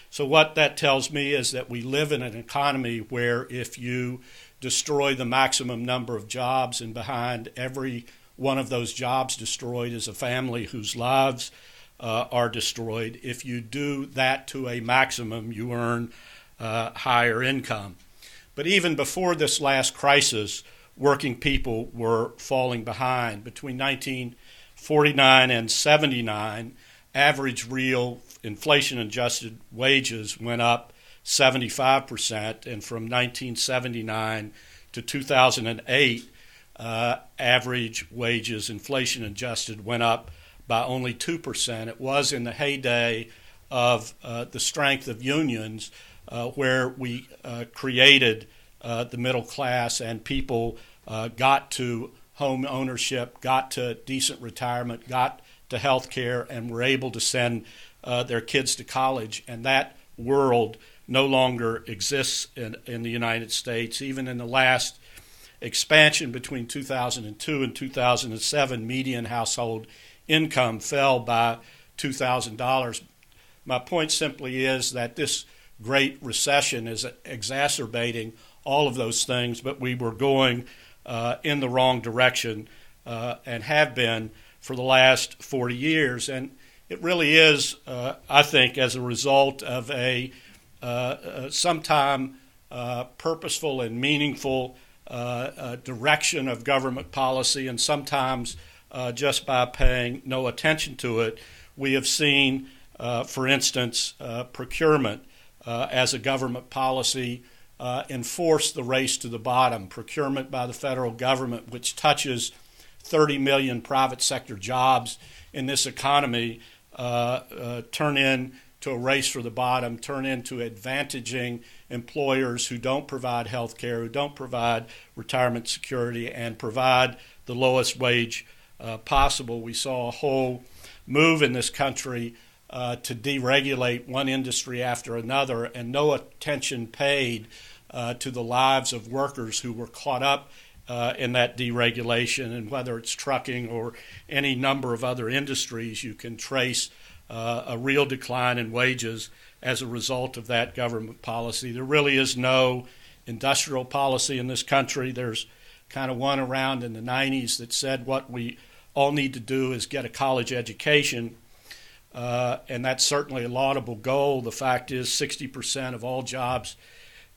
So what that tells me is that we live in an economy where if you destroy the maximum number of jobs, and behind every one of those jobs destroyed is a family whose lives are destroyed. If you do that to a maximum, you earn higher income. But even before this last crisis, working people were falling behind. Between 1949 and 79, average real inflation-adjusted wages went up 75%, and from 1979 to 2008, average wages, inflation-adjusted, went up by only 2%. It was in the heyday of the strength of unions where we created the middle class, and people got to home ownership, got to decent retirement, got to health care, and were able to send their kids to college. And that world no longer exists in the United States. Even in the last expansion between 2002 and 2007, median household income fell by $2,000. My point simply is that this Great Recession is exacerbating all of those things, but we were going in the wrong direction and have been for the last 40 years. And it really is, I think, as a result of a sometime purposeful and meaningful direction of government policy, and sometimes just by paying no attention to it. We have seen, for instance, procurement as a government policy enforce the race to the bottom. Procurement by the federal government, which touches 30 million private sector jobs in this economy, turn into a race for the bottom, turn into advantaging employers who don't provide health care, who don't provide retirement security, and provide the lowest wage possible. We saw a whole move in this country to deregulate one industry after another, and no attention paid to the lives of workers who were caught up in that deregulation. And whether it's trucking or any number of other industries, you can trace a real decline in wages as a result of that government policy. There really is no industrial policy in this country. There's kind of one around in the 90s that said what we all need to do is get a college education, and that's certainly a laudable goal. The fact is 60% of all jobs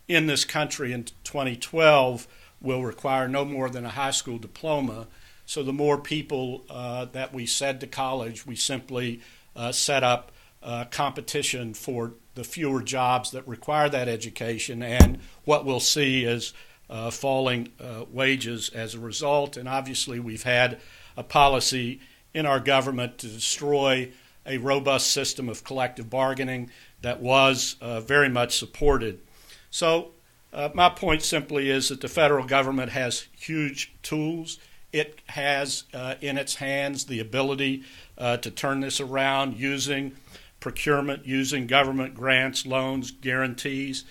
in this country in 2012 will require no more than a high school diploma. So the more people that we send to college, we simply set up competition for the fewer jobs that require that education, and what we'll see is falling wages as a result. And obviously we've had a policy in our government to destroy a robust system of collective bargaining that was very much supported. So my point simply is that the federal government has huge tools. It has in its hands the ability to turn this around using procurement, using government grants, loans, guarantees,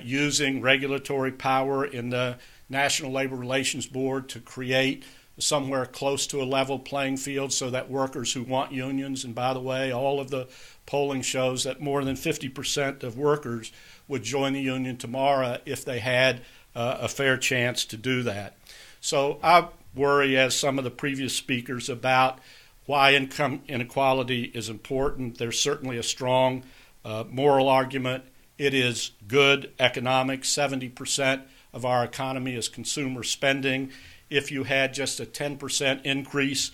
using regulatory power in the National Labor Relations Board to create somewhere close to a level playing field so that workers who want unions, and by the way, all of the polling shows that more than 50% of workers would join the union tomorrow if they had a fair chance to do that. So I worry, as some of the previous speakers, about why income inequality is important. There's certainly a strong moral argument. It is good economics. 70% of our economy is consumer spending. If you had just a 10% increase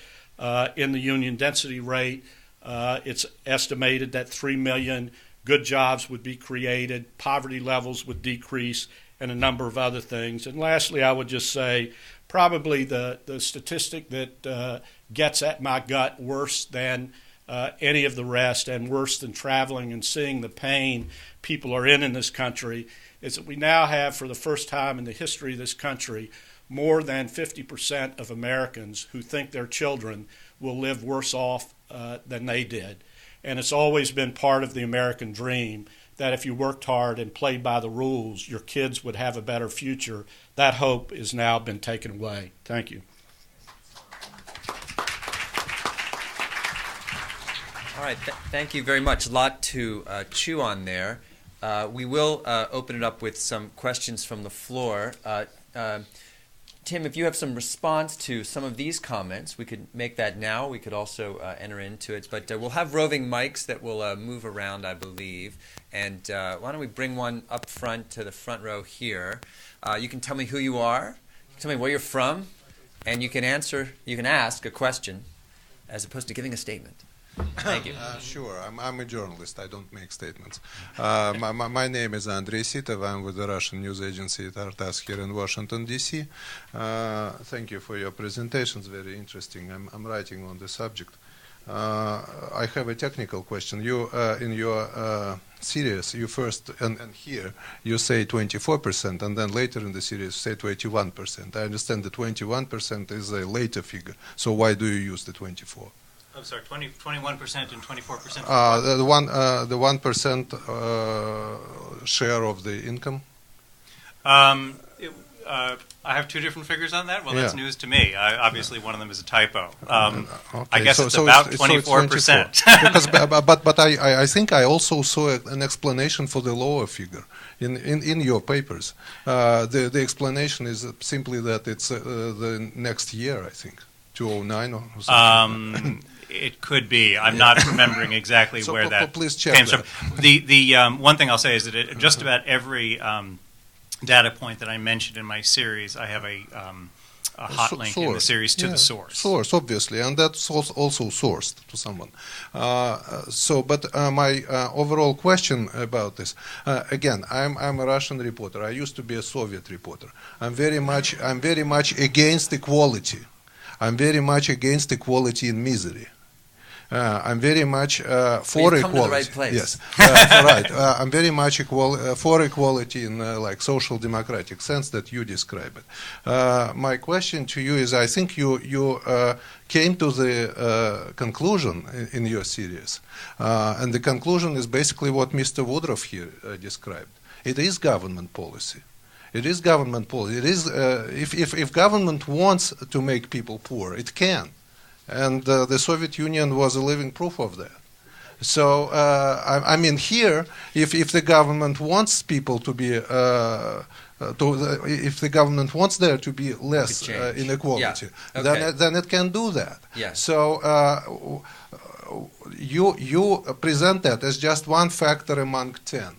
in the union density rate, it's estimated that 3 million good jobs would be created, poverty levels would decrease, and a number of other things. And lastly, I would just say probably the statistic that gets at my gut worse than any of the rest, and worse than traveling and seeing the pain people are in this country, is that we now have, for the first time in the history of this country, more than 50% of Americans who think their children will live worse off than they did. And it's always been part of the American dream that if you worked hard and played by the rules, your kids would have a better future. That hope has now been taken away. Thank you. All right, thank you very much. A lot to chew on there. We will open it up with some questions from the floor. Tim, if you have some response to some of these comments, we could make that now. We could also enter into it. But we'll have roving mics that will move around, I believe. And why don't we bring one up front to the front row here. You can tell me who you are, tell me where you're from, and you can ask a question as opposed to giving a statement. Thank you. Sure. I'm a journalist. I don't make statements. My name is Andrei Sitov. I'm with the Russian news agency Tartas here in Washington, D.C. Thank you for your presentations. Very interesting. I'm writing on the subject. I have a technical question. You, in your series, you first, and here, you say 24%, and then later in the series, you say 21%. I understand the 21% is a later figure. So why do you use the 24%? I'm sorry, 21% and 24%? The 1% share of the income? I have two different figures on that. Well, that's news to me. Obviously, one of them is a typo. Okay. I guess it's about 24%. But I think I also saw an explanation for the lower figure in your papers. The explanation is simply that it's the next year, I think, 2009 or something. It could be. I'm not remembering exactly so where that please check came that. from. The one thing I'll say is that just about every data point that I mentioned in my series, I have a hot link in the series to the source. Source, obviously, and that's also sourced to someone. But my overall question about this, again, I'm a Russian reporter. I used to be a Soviet reporter. I'm very much against equality. I'm very much against equality in misery. I'm very much for equality. Come to the right place. Yes, right. I'm very much for equality in like social democratic sense that you describe it. My question to you is: I think you came to the conclusion in your series, and the conclusion is basically what Mr. Woodruff here described. It is government policy. It is government policy. It is if government wants to make people poor, it can. And the Soviet Union was a living proof of that. So, I mean, here, if the government wants people to be, if the government wants there to be less inequality, then it can do that. Yes. So, you present that as just one factor among 10.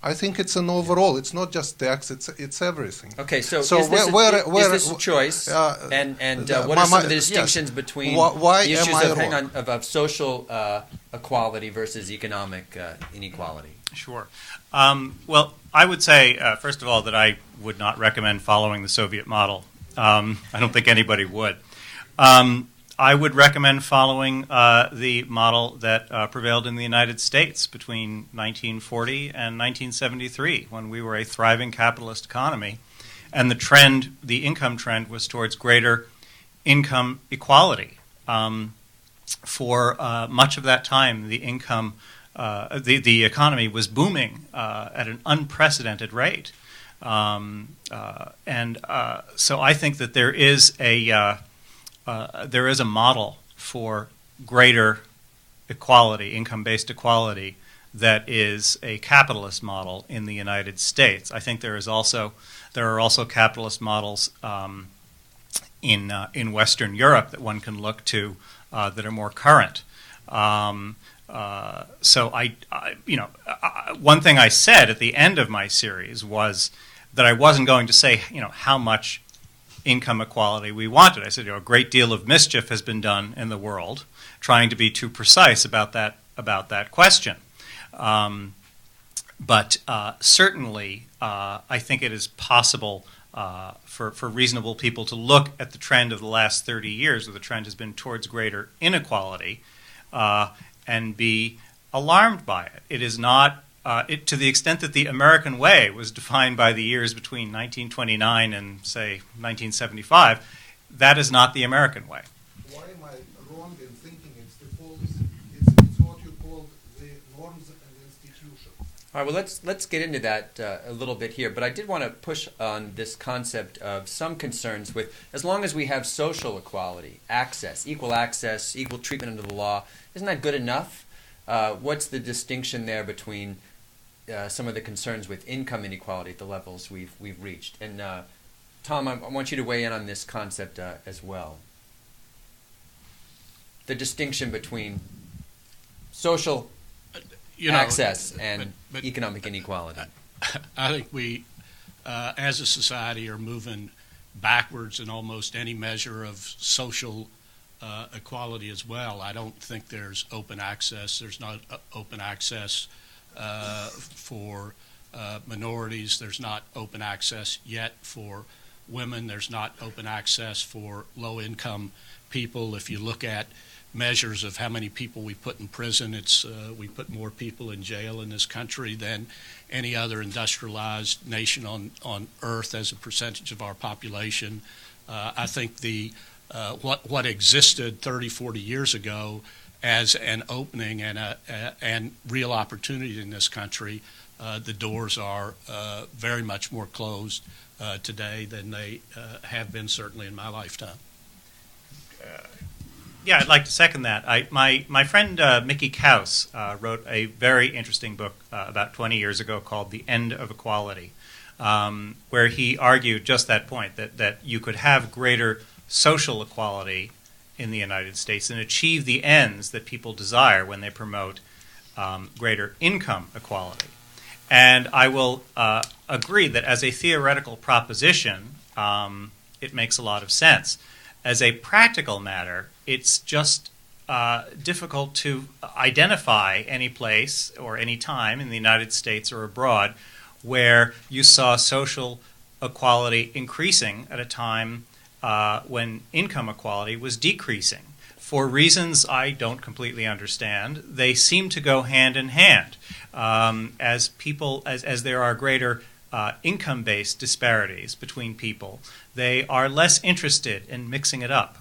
I think it's an overall. It's not just tax. It's everything. Okay, so, So is this where- is this a choice? And what my- are some of my- the yes. distinctions between Why the am issues I of, wrong? of social equality versus economic inequality? Sure. Well, I would say, first of all, that I would not recommend following the Soviet model. I don't think anybody would. I would recommend following the model that prevailed in the United States between 1940 and 1973, when we were a thriving capitalist economy, and the income trend was towards greater income equality. For much of that time, the economy was booming at an unprecedented rate, so I think that there is a model for greater equality, income-based equality, that is a capitalist model in the United States. I think there are also capitalist models in Western Europe that one can look to that are more current. So one thing I said at the end of my series was that I wasn't going to say, how much income equality we wanted. I said, a great deal of mischief has been done in the world trying to be too precise about that question. But certainly, I think it is possible for reasonable people to look at the trend of the last 30 years, where the trend has been towards greater inequality, and be alarmed by it. It is not, to the extent that the American way was defined by the years between 1929 and, say, 1975, that is not the American way. Why am I wrong in thinking it's the policy? It's what you call the norms and institutions. All right, well, let's get into that a little bit here, but I did want to push on this concept of some concerns with, as long as we have social equality, access, equal treatment under the law, isn't that good enough? What's the distinction there between some of the concerns with income inequality at the levels we've reached? And Tom, I want you to weigh in on this concept as well. The distinction between social access and economic inequality. I think we, as a society, are moving backwards in almost any measure of social equality as well. I don't think there's open access. There's not open access for minorities. There's not open access yet for women. There's not open access for low-income people. If you look at measures of how many people we put in prison, we put more people in jail in this country than any other industrialized nation on earth as a percentage of our population. I think what existed 30, 40 years ago as an opening and real opportunity in this country, the doors are very much more closed today than they have been certainly in my lifetime. Yeah, I'd like to second that. My friend Mickey Kaus wrote a very interesting book about 20 years ago called The End of Equality, where he argued just that point, that you could have greater social equality in the United States and achieve the ends that people desire when they promote greater income equality. And I will agree that as a theoretical proposition, it makes a lot of sense. As a practical matter, it's just difficult to identify any place or any time in the United States or abroad where you saw social equality increasing at a time when income equality was decreasing. For reasons I don't completely understand, they seem to go hand in hand. As there are greater income-based disparities between people, they are less interested in mixing it up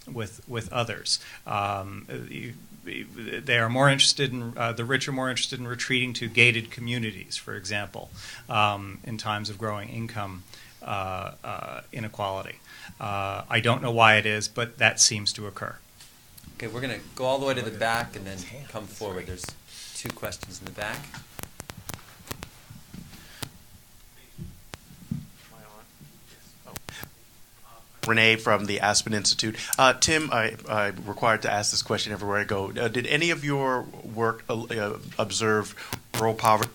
with others. They are more interested in the rich are more interested in retreating to gated communities, for example, in times of growing income inequality. I don't know why it is, but that seems to occur. Okay, we're going to go all the way to the back and then come forward. There's two questions in the back. Renee from the Aspen Institute. Tim, I'm required to ask this question everywhere I go. Did any of your work observe rural poverty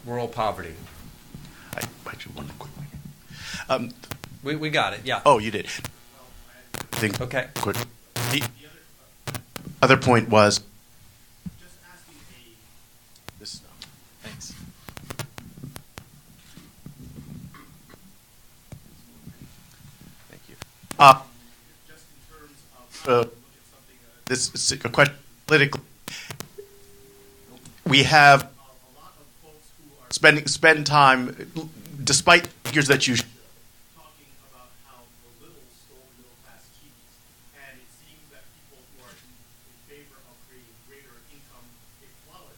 rural poverty. I actually one quick one. We got it. Yeah. Oh, you did. I think. Okay. Quick. The other point was. Just asking This. Thanks. Thank you. just in terms of This is a question politically. We have a lot of folks who are spend time, despite figures that you. talking about how the little stole middle class cheese, and it seems that people who are in favor of creating greater income equality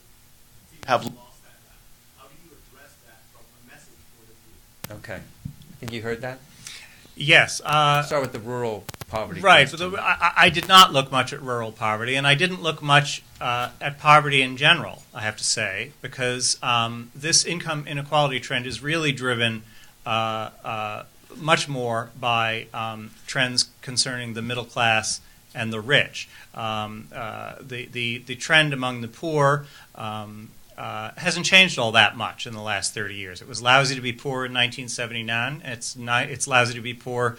seem to Have have lost that battle. How do you address that from a message point of view? Okay. I think you heard that. Yes. Start with the rural poverty. Right. question. But I did not look much at rural poverty, and I didn't look much at poverty in general, I have to say, because this income inequality trend is really driven much more by trends concerning the middle class and the rich. The trend among the poor hasn't changed all that much in the last 30 years. It was lousy to be poor in 1979. It's lousy to be poor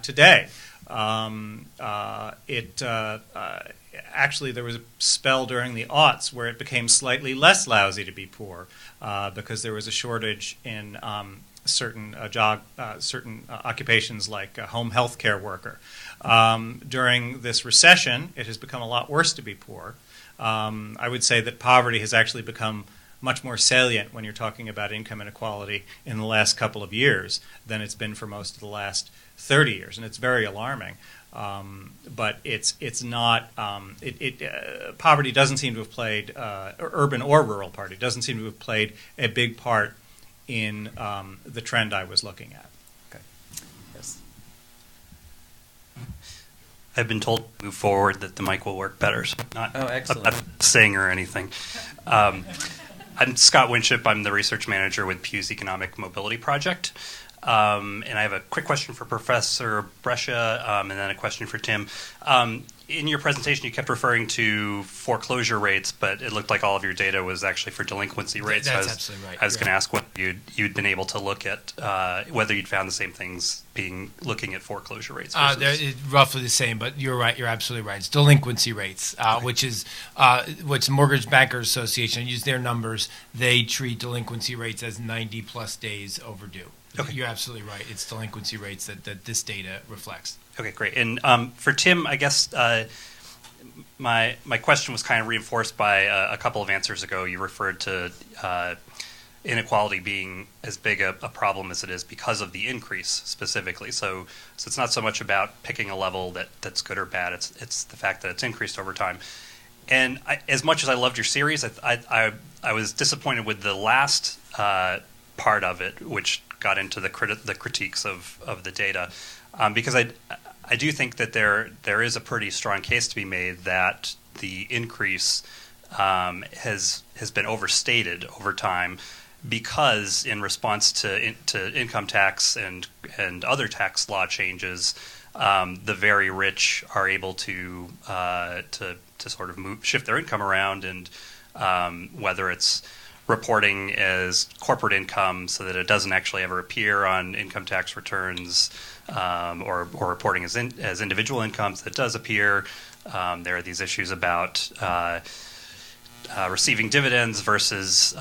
today. Actually, there was a spell during the aughts where it became slightly less lousy to be poor because there was a shortage in certain occupations like a home health care worker. During this recession, it has become a lot worse to be poor. I would say that poverty has actually become much more salient when you're talking about income inequality in the last couple of years than it's been for most of the last 30 years, and it's very alarming. But it's not. Poverty doesn't seem to have played, urban or rural poverty doesn't seem to have played a big part in the trend I was looking at. Okay. Yes. I've been told to move forward that the mic will work better. So I'm Excellent. not saying or anything. I'm Scott Winship. I'm the research manager with Pew's Economic Mobility Project. And I have a quick question for Professor Brescia and then a question for Tim. In your presentation, you kept referring to foreclosure rates, but it looked like all of your data was actually for delinquency rates. That's absolutely right. I was going to ask what you'd been able to look at, whether you'd found the same things looking at foreclosure rates. They're roughly the same, but you're right. You're absolutely right. It's delinquency rates, which is which Mortgage Bankers Association use their numbers. They treat delinquency rates as 90-plus days overdue. Okay. You're absolutely right. It's delinquency rates that this data reflects. Okay, great. And for Tim, I guess my question was kind of reinforced by a couple of answers ago. You referred to inequality being as big a problem as it is because of the increase specifically. So it's not so much about picking a level that's good or bad. It's the fact that it's increased over time. And as much as I loved your series, I was disappointed with the last part of it, which got into the critiques of the data, because I do think that there is a pretty strong case to be made that the increase has been overstated over time, because in response to income tax and other tax law changes, the very rich are able to sort of shift their income around, and whether it's reporting as corporate income so that it doesn't actually ever appear on income tax returns, or reporting as individual incomes that does appear. There are these issues about receiving dividends versus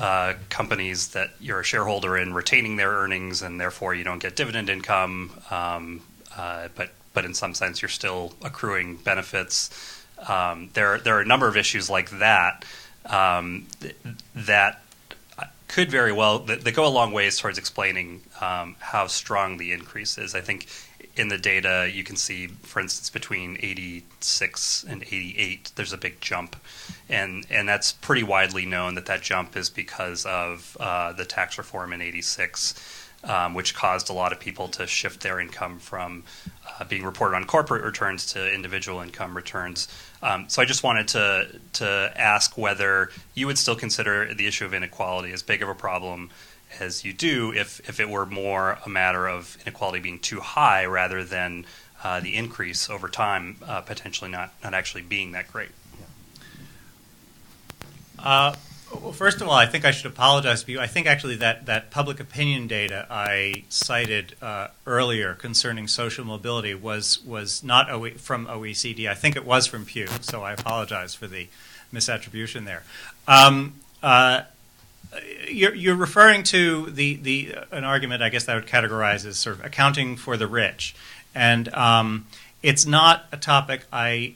companies that you're a shareholder in retaining their earnings, and therefore you don't get dividend income, but in some sense you're still accruing benefits. There are a number of issues like that that could very well, that go a long ways towards explaining how strong the increase is. I think in the data you can see, for instance, between 86 and 88, there's a big jump. And that's pretty widely known that jump is because of the tax reform in 86, which caused a lot of people to shift their income from being reported on corporate returns to individual income returns. So I just wanted to ask whether you would still consider the issue of inequality as big of a problem as you do if it were more a matter of inequality being too high rather than the increase over time potentially not actually being that great. Well, first of all, I think I should apologize to you. I think actually that public opinion data I cited earlier concerning social mobility was not from OECD. I think it was from Pew, so I apologize for the misattribution there. You're referring to an argument, I guess, that I would categorize as sort of accounting for the rich, and it's not a topic I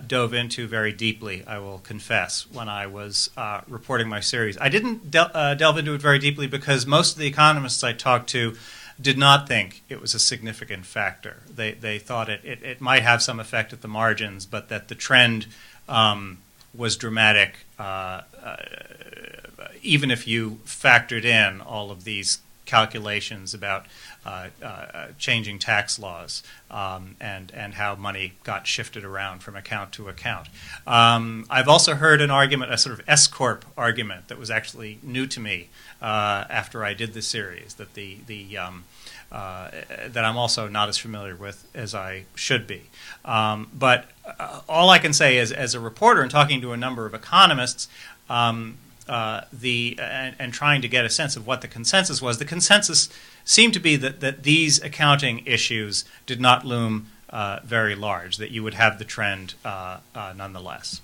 dove into very deeply, I will confess, when I was reporting my series. I didn't delve into it very deeply because most of the economists I talked to did not think it was a significant factor. They thought it might have some effect at the margins, but that the trend was dramatic, even if you factored in all of these calculations about changing tax laws and how money got shifted around from account to account. I've also heard an argument, a sort of S-corp argument, that was actually new to me after I did the series, that that I'm also not as familiar with as I should be. But all I can say is, as a reporter and talking to a number of economists, and trying to get a sense of what the consensus was, the consensus seemed to be that these accounting issues did not loom very large, that you would have the trend nonetheless.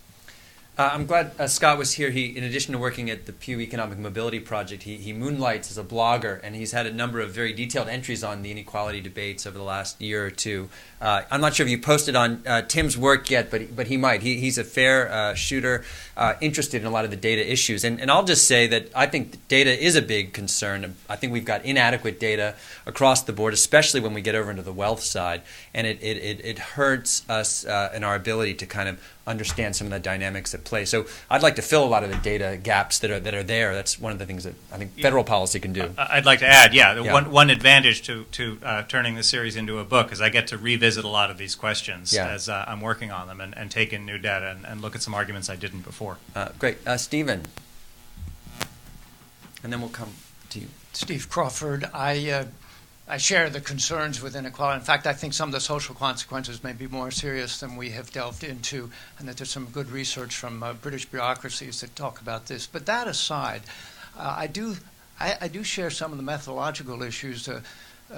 I'm glad Scott was here. He, in addition to working at the Pew Economic Mobility Project, he moonlights as a blogger, and he's had a number of very detailed entries on the inequality debates over the last year or two. I'm not sure if you posted on Tim's work yet, but he might. He's a fair shooter, interested in a lot of the data issues. And I'll just say that I think data is a big concern. I think we've got inadequate data across the board, especially when we get over into the wealth side, and it hurts us in our ability to kind of understand some of the dynamics at play. So I'd like to fill a lot of the data gaps that are there. That's one of the things that I think federal policy can do. I'd like to add, one advantage to turning this series into a book is I get to revisit a lot of these questions as I'm working on them and take in new data and look at some arguments I didn't before. Great. Stephen. And then we'll come to you. Steve Crawford. I share the concerns with inequality. In fact, I think some of the social consequences may be more serious than we have delved into, and that there's some good research from British bureaucracies that talk about this. But that aside, I do share some of the methodological issues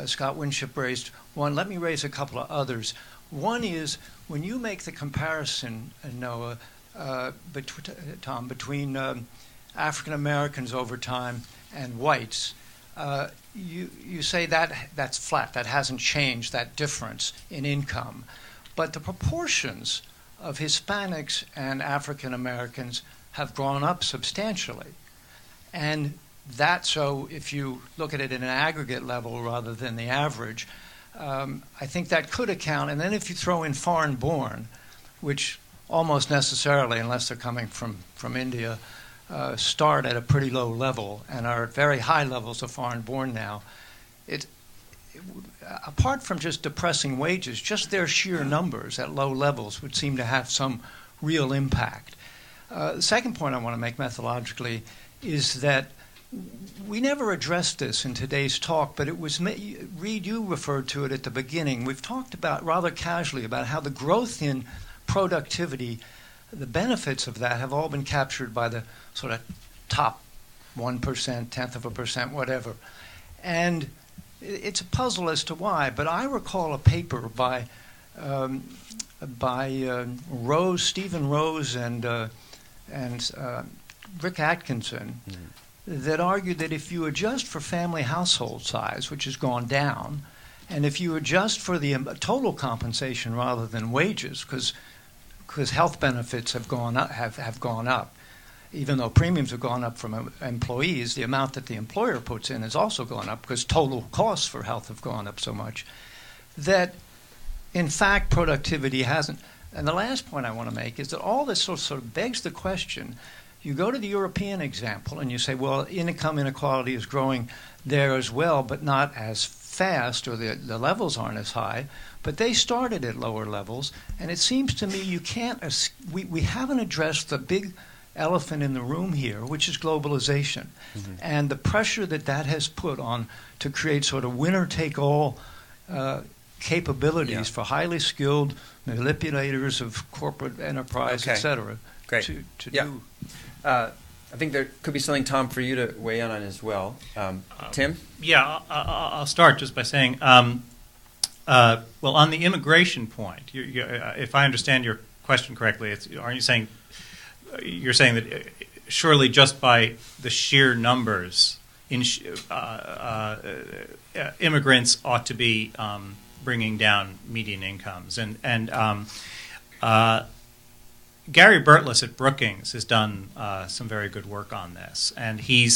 Scott Winship raised. One, let me raise a couple of others. One is when you make the comparison, Noah, Tom, between African Americans over time and whites, you say that's flat, that hasn't changed, that difference in income. But the proportions of Hispanics and African Americans have gone up substantially. And so if you look at it at an aggregate level rather than the average, I think that could account. And then if you throw in foreign born, which almost necessarily, unless they're coming from India, start at a pretty low level and are at very high levels of foreign born now. Apart from just depressing wages, just their sheer numbers at low levels would seem to have some real impact. The second point I want to make methodologically is that we never addressed this in today's talk, but it was, Reed, you referred to it at the beginning. We've talked about rather casually about how the growth in productivity, the benefits of that have all been captured by the sort of top 1%, tenth of a percent, whatever. And it's a puzzle as to why, but I recall a paper by Rose, Stephen Rose, and Rick Atkinson that argued that if you adjust for family household size, which has gone down, and if you adjust for the total compensation rather than wages, because health benefits have gone up, even though premiums have gone up from employees, the amount that the employer puts in has also gone up because total costs for health have gone up so much, that in fact productivity hasn't. And the last point I want to make is that all this sort of begs the question. You go to the European example and you say, well, income inequality is growing there as well, but not as fast, or the levels aren't as high, but they started at lower levels. And it seems to me you can't, we haven't addressed the big elephant in the room here, which is globalization, and the pressure that has put on to create sort of winner-take-all capabilities for highly skilled manipulators of corporate enterprise, et cetera. Great. To yeah. do. I think there could be something, Tom, for you to weigh in on as well. Tim? Yeah, I'll start just by saying, well, on the immigration point, if I understand your question correctly, aren't you saying you're saying that surely just by the sheer numbers, immigrants ought to be bringing down median incomes, and Gary Burtless at Brookings has done some very good work on this, and he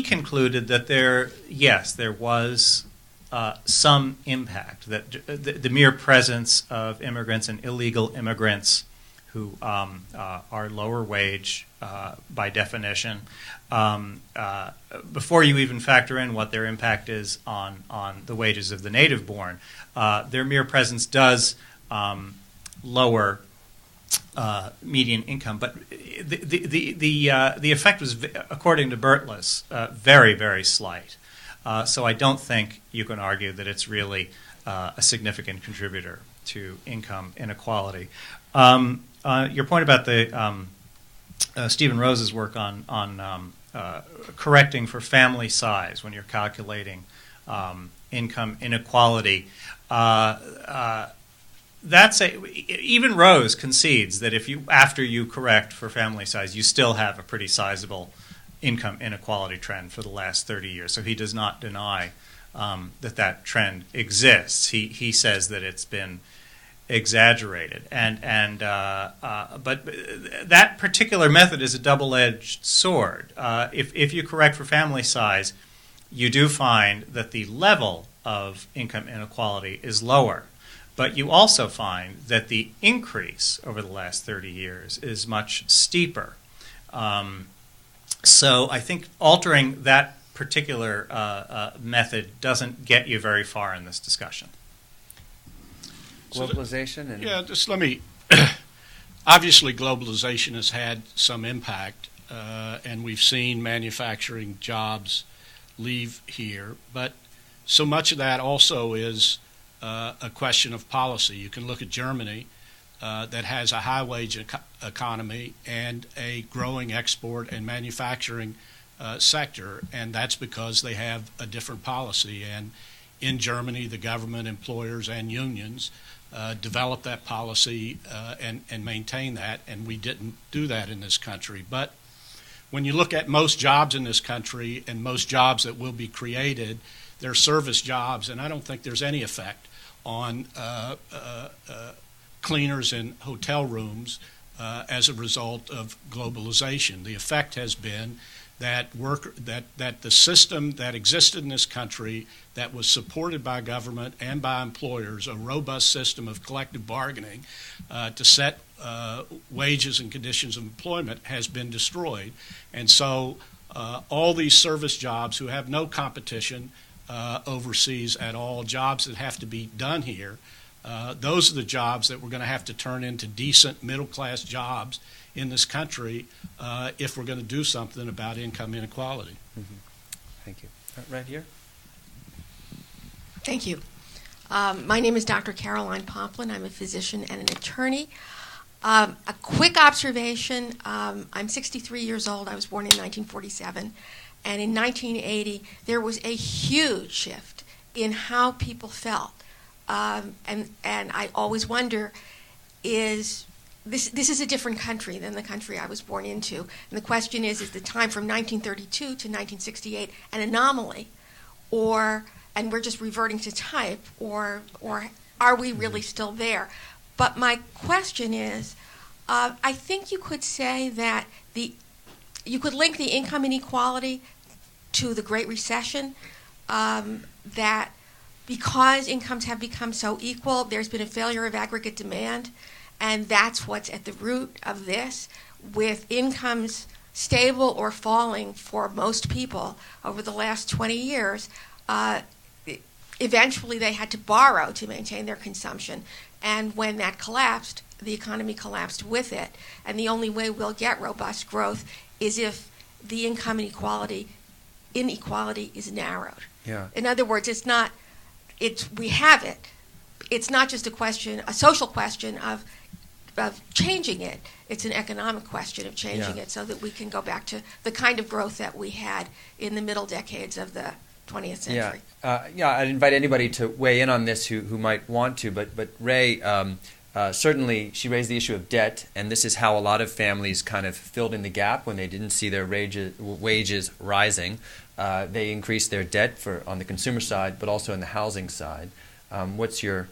concluded that there was some impact, that the mere presence of immigrants and illegal immigrants who are lower wage by definition, before you even factor in what their impact is on the wages of the native born, their mere presence does lower median income, but the effect was, according to Burtless, very, very slight. So I don't think you can argue that it's really a significant contributor to income inequality. Your point about the Stephen Rose's work on correcting for family size when you're calculating income inequality. Even Rose concedes that after you correct for family size, you still have a pretty sizable income inequality trend for the last 30 years. So he does not deny that trend exists. He says that it's been exaggerated, but that particular method is a double-edged sword. If you correct for family size, you do find that the level of income inequality is lower. But you also find that the increase over the last 30 years is much steeper. So I think altering that particular method doesn't get you very far in this discussion. Globalization? Just let me... Obviously, globalization has had some impact, and we've seen manufacturing jobs leave here. But so much of that also is a question of policy. You can look at Germany, that has a high-wage economy and a growing export and manufacturing sector, and that's because they have a different policy. And in Germany, the government, employers, and unions develop that policy and maintain that, and we didn't do that in this country. But when you look at most jobs in this country and most jobs that will be created, they're service jobs, and I don't think there's any effect on cleaners in hotel rooms as a result of globalization. The effect has been that the system that existed in this country that was supported by government and by employers, a robust system of collective bargaining to set wages and conditions of employment, has been destroyed. And so all these service jobs who have no competition overseas at all, jobs that have to be done here, those are the jobs that we're going to have to turn into decent middle-class jobs in this country if we're going to do something about income inequality. Mm-hmm. Thank you. Right here. Thank you. My name is Dr. Caroline Pomplin. I'm a physician and an attorney. A quick observation. I'm 63 years old. I was born in 1947. And in 1980, there was a huge shift in how people felt. And I always wonder, this is a different country than the country I was born into. And the question is the time from 1932 to 1968 an anomaly, and we're just reverting to type, or are we really still there? But my question is, I think you could say that you could link the income inequality to the Great Recession, that because incomes have become so equal, there's been a failure of aggregate demand, and that's what's at the root of this, with incomes stable or falling for most people over the last 20 years. Eventually they had to borrow to maintain their consumption, and when that collapsed, the economy collapsed with it. And the only way we'll get robust growth is if the income inequality is narrowed. Yeah. In other words, we have it. It's not just a social question of changing it. It's an economic question of changing it so that we can go back to the kind of growth that we had in the middle decades of the 20th century. I'd invite anybody to weigh in on this who might want to, but Ray, certainly she raised the issue of debt, and this is how a lot of families kind of filled in the gap when they didn't see their wages rising. They increased their debt on the consumer side, but also on the housing side. What's your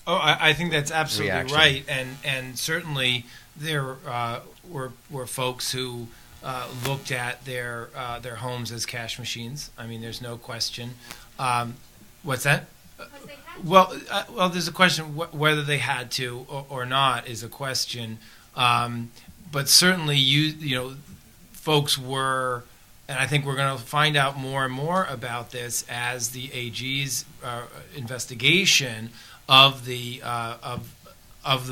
I think that's absolutely reaction? right, and certainly there were folks who looked at their homes as cash machines. I mean, there's no question. What's that? Well, there's a question whether they had to or not is a question, but certainly folks were. And I think we're going to find out more and more about this as the AG's investigation of the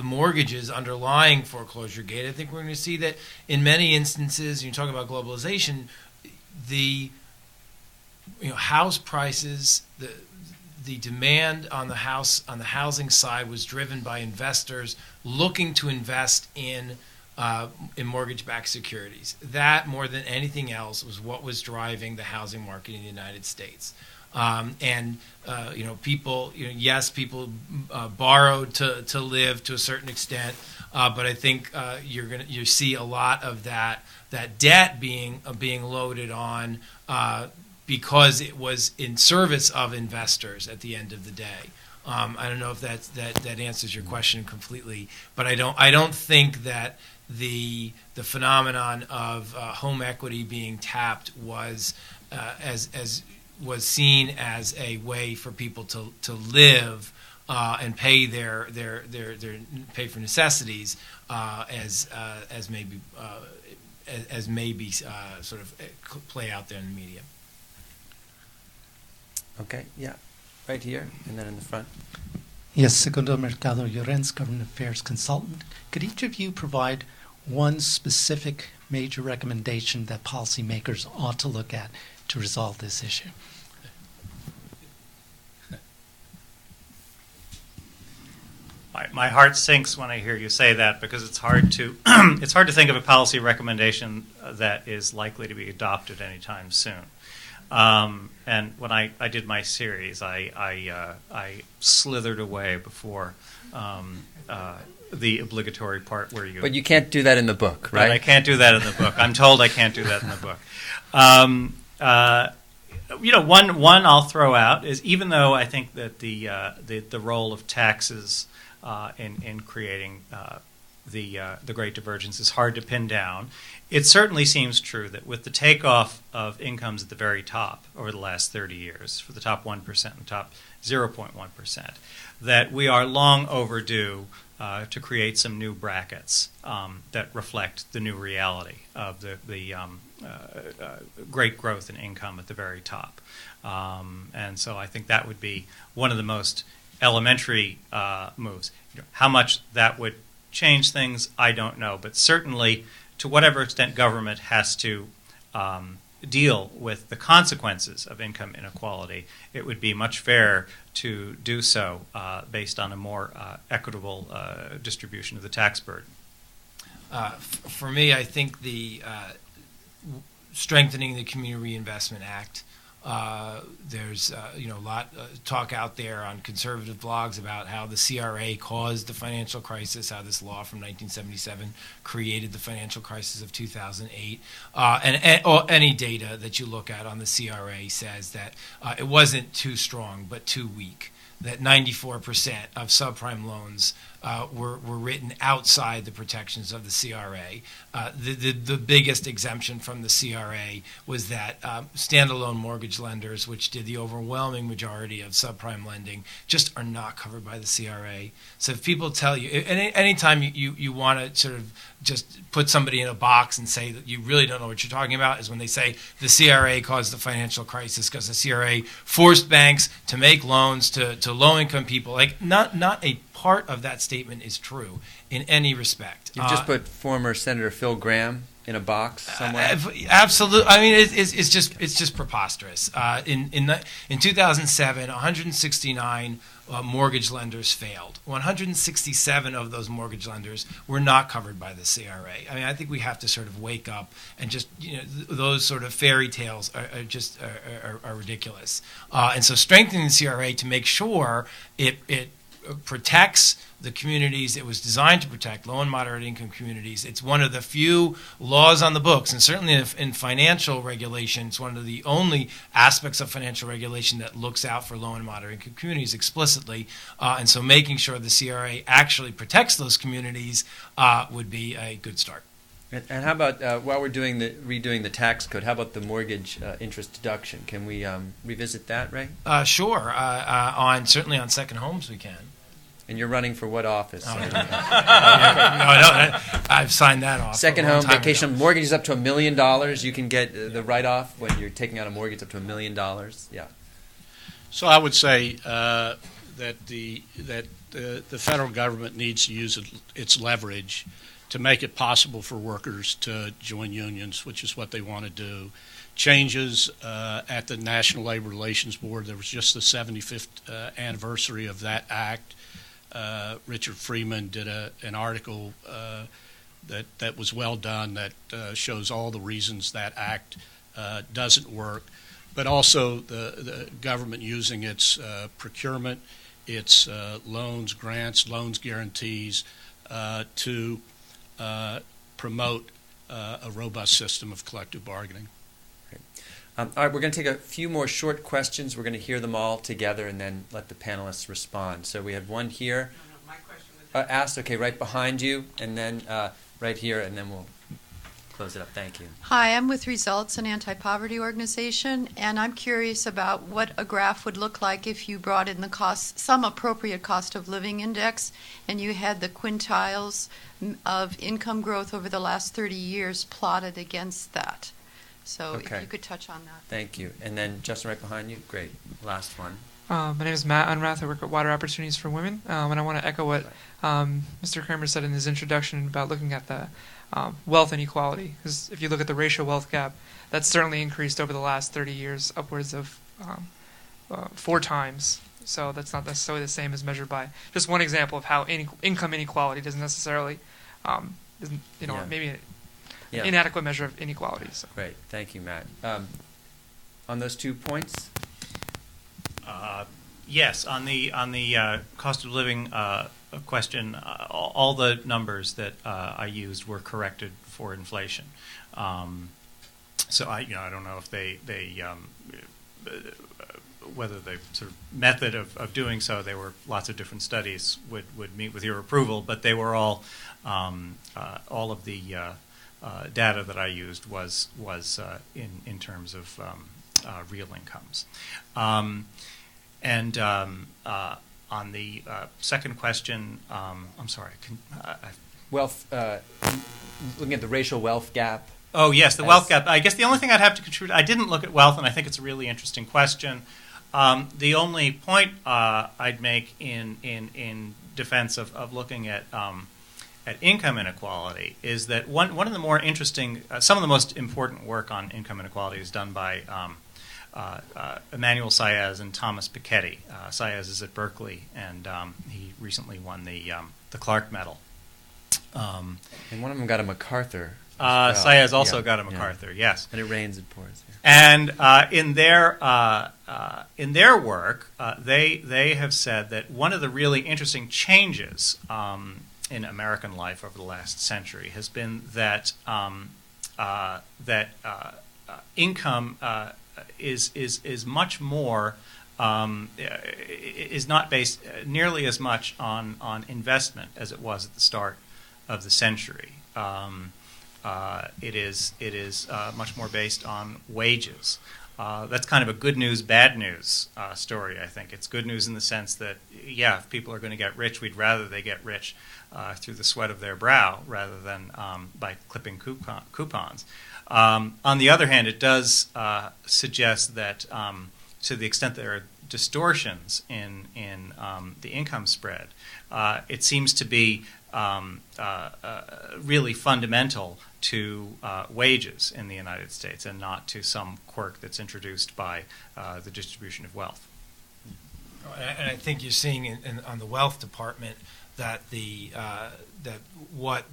mortgages underlying foreclosure gate. I think we're going to see that in many instances, you talk about globalization, the house prices, the demand on the housing side was driven by investors looking to invest in mortgage-backed securities. That, more than anything else, was what was driving the housing market in the United States. People, people borrowed to live to a certain extent, but I think you see a lot of that debt being loaded on because it was in service of investors at the end of the day. I don't know if that answers your question completely, but I don't think that the phenomenon of home equity being tapped was was seen as a way for people to live and pay their pay for necessities as maybe sort of play out there in the media. Okay, yeah, right here and then in the front. Yes, Segundo Mercado Llorens, Government Affairs Consultant. Could each of you provide one specific major recommendation that policymakers ought to look at to resolve this issue? My heart sinks when I hear you say that, because it's hard to it's hard to think of a policy recommendation that is likely to be adopted anytime soon. And when I did my series, I slithered away before the obligatory part where you. But you can't do that in the book, right? But I can't do that in the book. I'm told I can't do that in the book. One I'll throw out is, even though I think that the role of taxes in creating the Great Divergence is hard to pin down, it certainly seems true that with the takeoff of incomes at the very top over the last 30 years, for the top 1% and top 0.1%, that we are long overdue to create some new brackets that reflect the new reality of the great growth in income at the very top. And so I think that would be one of the most elementary moves. How much that would change things, I don't know, but certainly to whatever extent government has to deal with the consequences of income inequality, it would be much fairer to do so based on a more equitable distribution of the tax burden. For me, I think the strengthening the Community Reinvestment Act. There's a lot talk out there on conservative blogs about how the CRA caused the financial crisis, how this law from 1977 created the financial crisis of 2008, and any data that you look at on the CRA says that it wasn't too strong but too weak. That 94% of subprime loans were written outside the protections of the CRA. The biggest exemption from the CRA was that standalone mortgage lenders, which did the overwhelming majority of subprime lending, just are not covered by the CRA. So if people tell you, anytime you want to sort of just put somebody in a box and say that you really don't know what you're talking about, is when they say the CRA caused the financial crisis because the CRA forced banks to make loans to low-income people. Like, not a part of that statement is true in any respect. You just put former Senator Phil Gramm in a box somewhere? Absolutely. I mean, it's just preposterous. In 2007, 169 mortgage lenders failed. 167 of those mortgage lenders were not covered by the CRA. I mean, I think we have to sort of wake up and just, those sort of fairy tales are ridiculous. And so strengthening the CRA to make sure it protects the communities it was designed to protect, low and moderate income communities. It's one of the few laws on the books, and certainly in financial regulation, it's one of the only aspects of financial regulation that looks out for low and moderate income communities explicitly. And so making sure the CRA actually protects those communities would be a good start. And how about, while we're redoing the tax code, how about the mortgage interest deduction? Can we revisit that, Ray? Sure. Certainly on second homes we can. And you're running for what office? No, I've signed that off. Second home, vacation, mortgages up to $1 million. You can get the write-off when you're taking out a mortgage up to $1 million. Yeah. So I would say that the federal government needs to use its leverage to make it possible for workers to join unions, which is what they want to do. Changes at the National Labor Relations Board. There was just the 75th anniversary of that act. Richard Freeman did an article that was well done that shows all the reasons that act doesn't work, but also the government using its procurement, its loans, grants, loans guarantees to promote a robust system of collective bargaining. All right, we're going to take a few more short questions. We're going to hear them all together and then let the panelists respond. So we have one here. My question was asked, okay, right behind you, and then right here, and then we'll close it up. Thank you. Hi, I'm with Results, an anti-poverty organization, and I'm curious about what a graph would look like if you brought in the cost, some appropriate cost of living index, and you had the quintiles of income growth over the last 30 years plotted against that. So okay. If you could touch on that. Thank you. And then Justin right behind you. Great. Last one. My name is Matt Unrath. I work at Water Opportunities for Women. And I want to echo what Mr. Kramer said in his introduction about looking at the wealth inequality. Because if you look at the racial wealth gap, that's certainly increased over the last 30 years, upwards of 4 times. So that's not necessarily the same as measured by just one example of how income inequality doesn't necessarily, maybe an inadequate measure of inequality. So. Great. Thank you, Matt. On those 2 points? Yes, on the cost of living question, all the numbers that I used were corrected for inflation. So I don't know if they whether the sort of method of doing so. There were lots of different studies would meet with your approval, but they were all of the data that I used was in terms of real incomes. And on the second question, I'm sorry. Wealth, looking at the racial wealth gap. Oh, yes, the wealth gap. I guess the only thing I'd have to contribute, I didn't look at wealth, and I think it's a really interesting question. The only point I'd make in defense of looking at income inequality is that one of the more interesting, some of the most important work on income inequality is done by Emmanuel Saez and Thomas Piketty. Saez is at Berkeley, and he recently won the Clark Medal. And one of them got a MacArthur. Saez also got a MacArthur. Yes. And it rains and pours. Yeah. And in their work, they have said that one of the really interesting changes in American life over the last century has been that income is much more is not based nearly as much on investment as it was at the start of the century. It is much more based on wages. That's kind of a good news, bad news story, I think. It's good news in the sense that, if people are going to get rich, we'd rather they get rich through the sweat of their brow rather than by clipping coupons. On the other hand, it does suggest that to the extent there are distortions in the income spread, it seems to be really fundamental to wages in the United States and not to some quirk that's introduced by the distribution of wealth. And I think you're seeing on the wealth department that that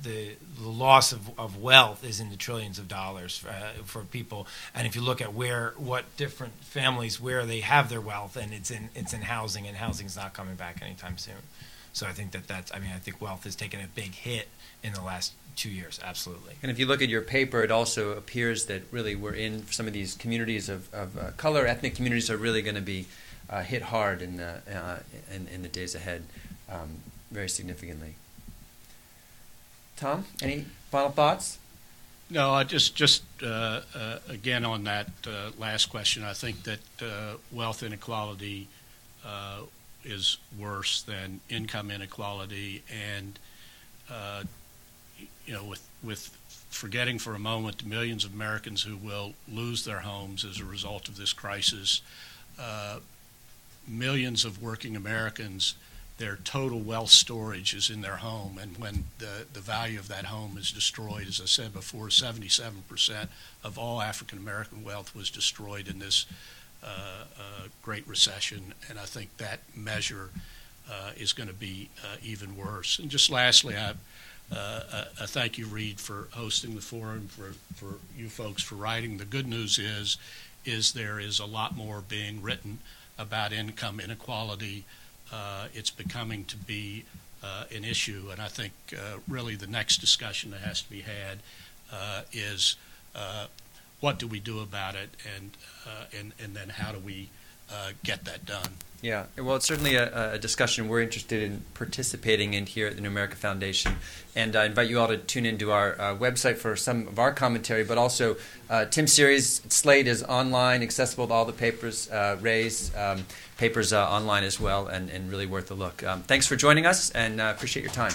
the loss of wealth is in the trillions of dollars for people. And if you look at what different families where they have their wealth, and it's in housing, and housing's not coming back anytime soon. So I think I think wealth has taken a big hit in the last 2 years, absolutely. And if you look at your paper, it also appears that really we're in some of these communities of color, ethnic communities are really going to be hit hard in the days ahead, very significantly. Tom, any final thoughts? No, I just again on that last question, I think that wealth inequality is worse than income inequality, and with forgetting for a moment the millions of Americans who will lose their homes as a result of this crisis, millions of working Americans, their total wealth storage is in their home, and when the value of that home is destroyed, as I said before, 77% of all African American wealth was destroyed in this Great Recession, and I think that measure is going to be even worse. And just lastly, I thank you, Reed, for hosting the forum, for you folks for writing. The good news is there is a lot more being written about income inequality. It's becoming to be an issue, and I think really the next discussion that has to be had is what do we do about it, and then how do we get that done? Yeah, well, it's certainly a discussion we're interested in participating in here at the New America Foundation, and I invite you all to tune into our website for some of our commentary, but also Tim's series, Slate, is online, accessible to all the papers, Ray's papers online as well, and really worth a look. Thanks for joining us, and appreciate your time.